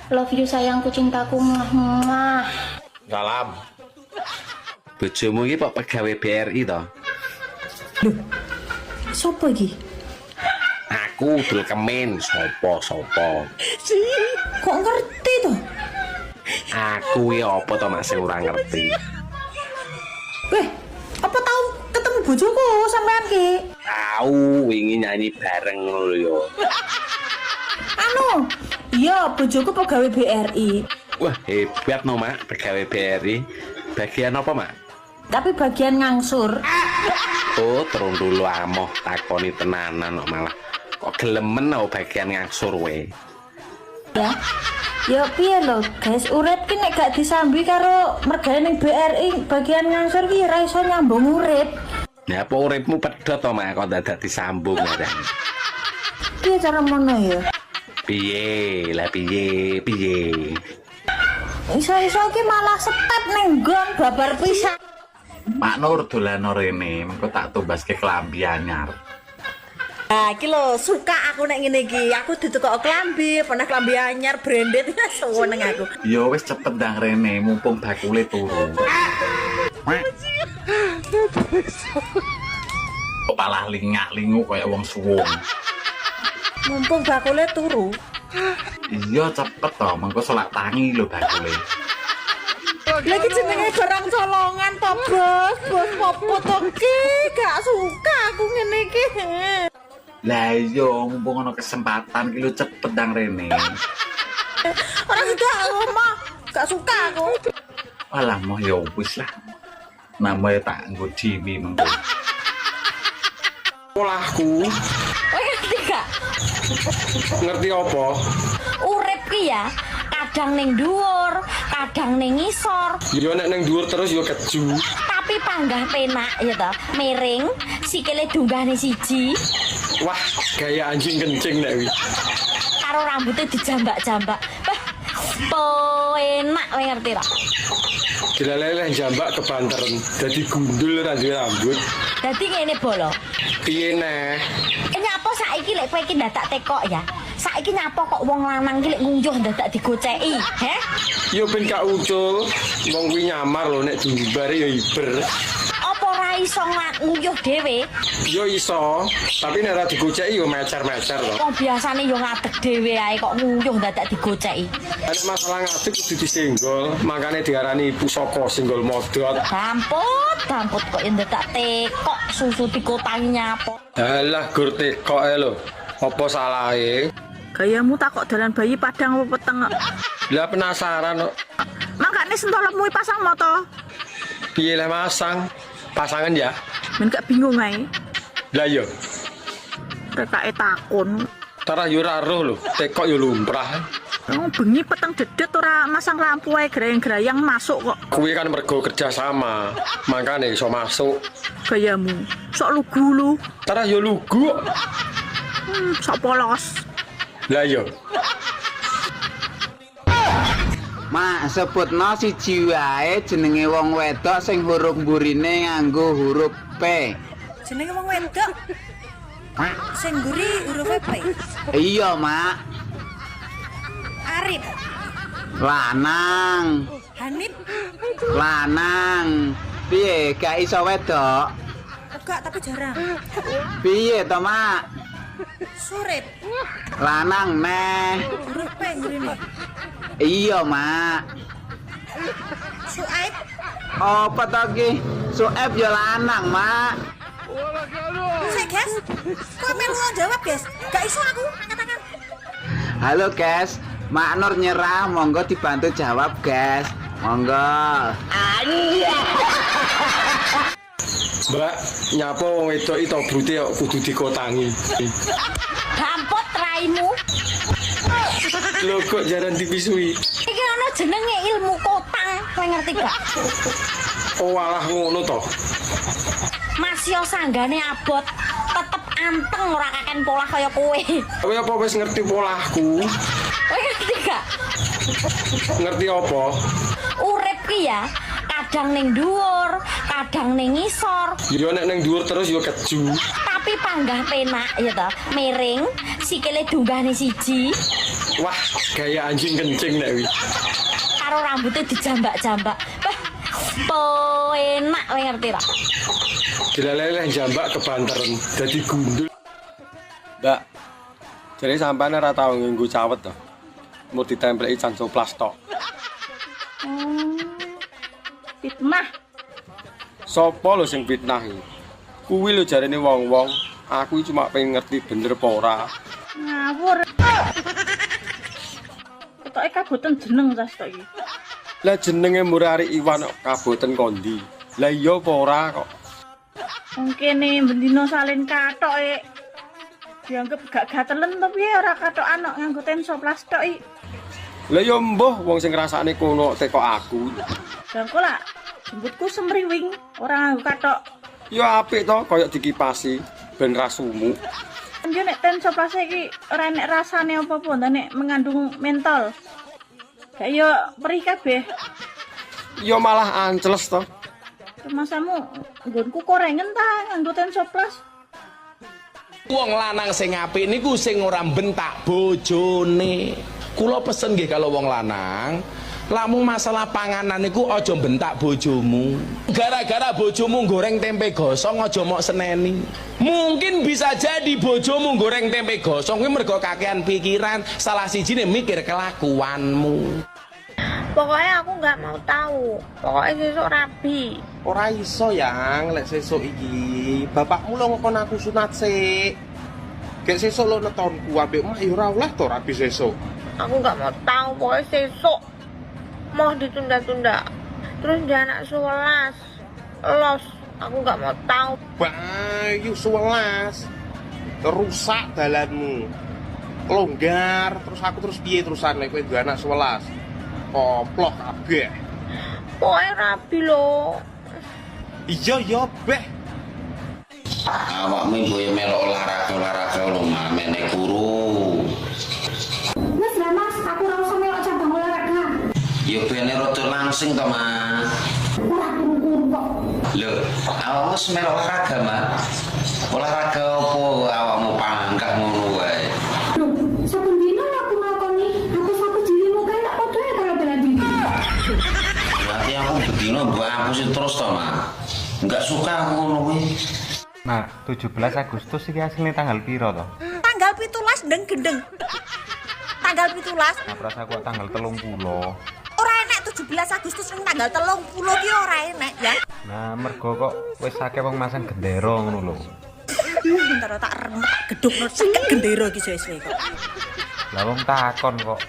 Love you sayangku, cintaku, muah. Salam. Bojomu iki kok pegawai BRI to? Lho. Sopo iki? Aku dul kemin, sopo. Kok ngerti to? Aku ya apa to Mas ora ngerti. Weh, apa tau ketemu bojoku sampean ki? Tahu wingi nyanyi bareng lho yo. Anu, iya bojoku pegawai BRI. Wah, hebat no, Mak, pegawai BRI. Bagian apa, Mak? Tapi bagian ngangsur. Oh, terus dulu amoh takoni tenanan kok malah. Kok gelemen no bagian ngangsur we. Ya. Ya piye lho, guys, urip ki nek gak disambi karo mergane ning BRI bagian ngangsur ki ora iso nyambung urip. Ya apa uripmu pedhot to, Mak, kok dadak disambung ya. Piye cara mono ya? Piye? Iso-iso ki malah step ning nggon babar pisan. Pak Nur dolan rene, engko tak tumbaske klambi anyar. Nah, iki lho suka aku nek ngene iki. Aku ditukok klambi, pernah klambi anyar branded seneng aku. Ya wis cepet ndang rene, mumpung bakule turu. Kok malah lingak-lingu kaya wong suwung. Mumpung bakule turu. Iya cepet to, mengko salat tangi lho bakule. Lagi jenenge barang colongan to, Bos. Bos popo to ki? Gak suka aku ngene iki. Lah iya, mumpung ana kesempatan ki lho cepet ndang rene. Ora suka aku mah. Gak suka aku. Alah moh ya wis lah. Namanya tak nggo dhewe mengko. Polahku. Oh, ngerti gak? Ngerti apa? Urip ki ya, kadang ning dhuwur, kadang ning ngisor. Ya nek ning dhuwur terus ya keju. Tapi panggah penak ya toh, miring, sikile dunggahne siji. Wah, gaya anjing kencing nek wi. Karo rambutnya dijambak-jambak. Enak kowe ngerti ta? Dilaleleh jambak kebanteren, dadi gundul ra duwe rambut. Dadi ngene bolo. Piye neh? Nyapa saiki lek kowe iki ndadak tekok ya? Saiki nyapa kok wong lanang iki lek ngunjuh ndadak digoceki, he? Yo ben gak ucul, wong kuwi nyamar lho nek diumbare ya iber. Apa ora iso nguyuh dhewe. Yo iso, tapi nek ora digoceki yo mecer-mecer to. Wong biasane yo ngadeg dhewe ae kok nguyuh dadak digoceki. Nek masalah ngadeg kudu disenggol, makane diarani pusaka senggol modot. Damput kok yen tak tekok susu dikotangi nyapot. Alah gur tekok ae lho. Apa salahe? Gayamu tak kok dalan bayi padang apa peteng kok. Lah penasaran kok. Makane sentolmu pasang moto. Piye lah masang? Pasangan ya? Men gak bingung ae. Lah yo. Rekake takon. Tara yo ora roh lho, tekok yo lumrah. Oh, bengi peteng dedet ora masang lampu ae grayang-grayang masuk kok. Kuwi kan mergo kerja sama, makane iso masuk. Gayamu sok lugu lu. Tara yo lugu. Sok polos. Lah yo. Mak sebutno siji wae jenenge wong wedok sing huruf mburine nganggo huruf P. Jenenge wong wedok. Sing mburi huruf P. Iya, Mak. Arif. Lanang. Hanif. Lanang. Piye gak iso wedok? Enggak, tapi jarang. Piye to, Mak? Surip. Lanang neh. Huruf P mburine. Iya, Mak. Suaib. Apa to ki? Sueb ya lanang, Mak. Sik, guys. Kok melu jawab, guys? Gak iso aku angkat-angkat. Halo, guys. Mak Nur nyerah, monggo dibantu jawab, guys. Monggo. Mbak, nyapa wong wedok itu brute kok kudu dikotangi. Dampot raimu. Lho kok jaran dipisui. Iki ana jenenge ilmu kotang, kowe ngerti gak? Oh alah ngono to. Masih sanggane abot, tetep anteng ora kaken polah kaya kowe. Kowe apa wis ngerti polahku? Kowe ngerti gak? Ngerti apa? Urip ki ya, kadang ning dhuwur, kadang ning ngisor. Yo nek ning dhuwur terus yo keju. Tapi panggah penak ya ta, miring, sikile dunggahne siji. Wah, gaya anjing kencing nek wi. Karo rambutnya dijambak-jambak. Enak kowe ngerti ra? Dilaleleh jambak kebanteren dadi gundul. Mbak, jadi sampean ora tau nganggo cawet to. Mau ditempelki cancoplas tok. Fitnah. Sopo lho sing fitnah iki? Kuwi lho jarene wong-wong, aku cuma pengen ngerti bener apa ora. Ngawur. Ketoke kaboten jeneng tas tok iki. Lah jenenge Murari Iwan kok kaboten kondi. Lah iya apa ora kok? Wong kene bendina salin katoke. Dianggep gak gatelen to piye ora katokan kok nganggo tensoplas tok iki. Lah ya mbuh wong sing ngrasakne kono teko aku. Jangko lah, jemputku semriwing, ora nganggo katok. Ya apik to kaya dikipasi ben ra sumuk. Yo nek tensoplas iki ora enek rasane apa-apa, nek mengandung mentol. Gak yo perih kabeh. Ya malah anceles to. Masamu nggonku korengen ta nganggo tensoplas. Wong lanang sing apik niku sing ora bentak bojone. Kula pesen nggih kalau wong lanang, lamun masalah panganan niku aja bentak bojomu. Gara-gara bojomu goreng tempe gosong aja mok seneni. Mungkin bisa jadi bojomu goreng tempe gosong kuwi mergo kakean pikiran, salah sijine mikir kelakuanmu. Pokoknya aku nggak mau tahu. Pokoknya sesuk rabi. Ora iso yang lek sesuk iki. Bapakmu lo ngkon aku sunat sik. Gek sesuk lo netonku ambek mak ya ora oleh to rabi sesuk. Aku nggak mau tahu. Pokoknya sesuk mau ditunda-tunda. Terus dia anak 11 los. Aku nggak mau tahu. Bayu 11. Terusak dalanmu. Longgar terus aku terus piye terusan lek kowe duwe anak 11. Koplok kabeh. Pokoknya rabi lo. Iya ya beh. Awakmu boyo melok olahraga lho mamene guru. Wes lah Mas, aku ora usah melok cabang olahraga. Ya bene rada langsing to, Mas. Ora kurung kok. Lho, awakmu wis melok olahraga, Mas. Olahraga apa awakmu pangkah ngono wae? Loh, saben dina aku ngakoni, aku dirimu kae tak padha karo bela diri. Berarti aku bedino mbok aku terus to, Mas. Enggak suka aku ngono kuwi. Nah, 17 Agustus iki asline tanggal piro to? Tanggal 17 ndeng gendeng. Tanggal 17. Nah, perasa kok tanggal 30. Ora enek 17 Agustus ning tanggal 30 ki ora enek ya. Nah, mergo kok wis akeh wong masang gendera ngono lho. Bentar tak remet gedhukno sakit gendera iki suwe-suwe kok. Lah wong takon kok.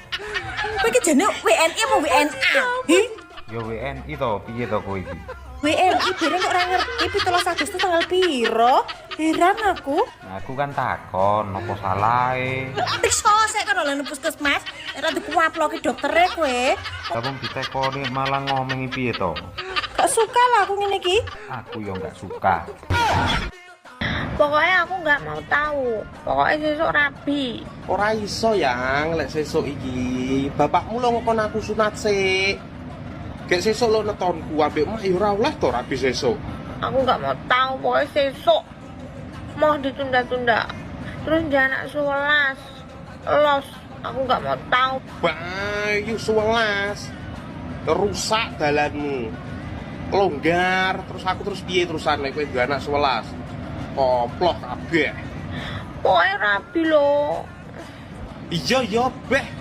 Kowe iki jane WNI apa WNA? Hi? Ya WNI to, piye to kowe iki? WNI bareng kok ora ngerti 17 Agustus tanggal piro? Heran aku. Nah, aku kan takon, apa salahe? Tikso sik kan oleh puskesmas, ora dikuaploki doktere kowe. Lah wong ditekoni malah ngomengi piye to? Gak suka lah aku ngene iki. Aku ya gak suka. Pokoknya aku nggak mau tahu. Pokoknya sesuk rabi. Ora iso yang lek sesuk iki. Bapakmu lo ngkon aku sunat sik. Gek sesuk lo netonku ambek mak ya ora oleh to rabi sesuk. Aku nggak mau tahu. Pokoknya sesuk mau ditunda-tunda. Terus jangan 11 los. Aku nggak mau tahu. Bayu 11. Rusak dalanmu. Longgar terus aku terus piye terusan lek kowe duwe anak 11. Koplok kabeh. Pokoknya rabi loh. Iya beh.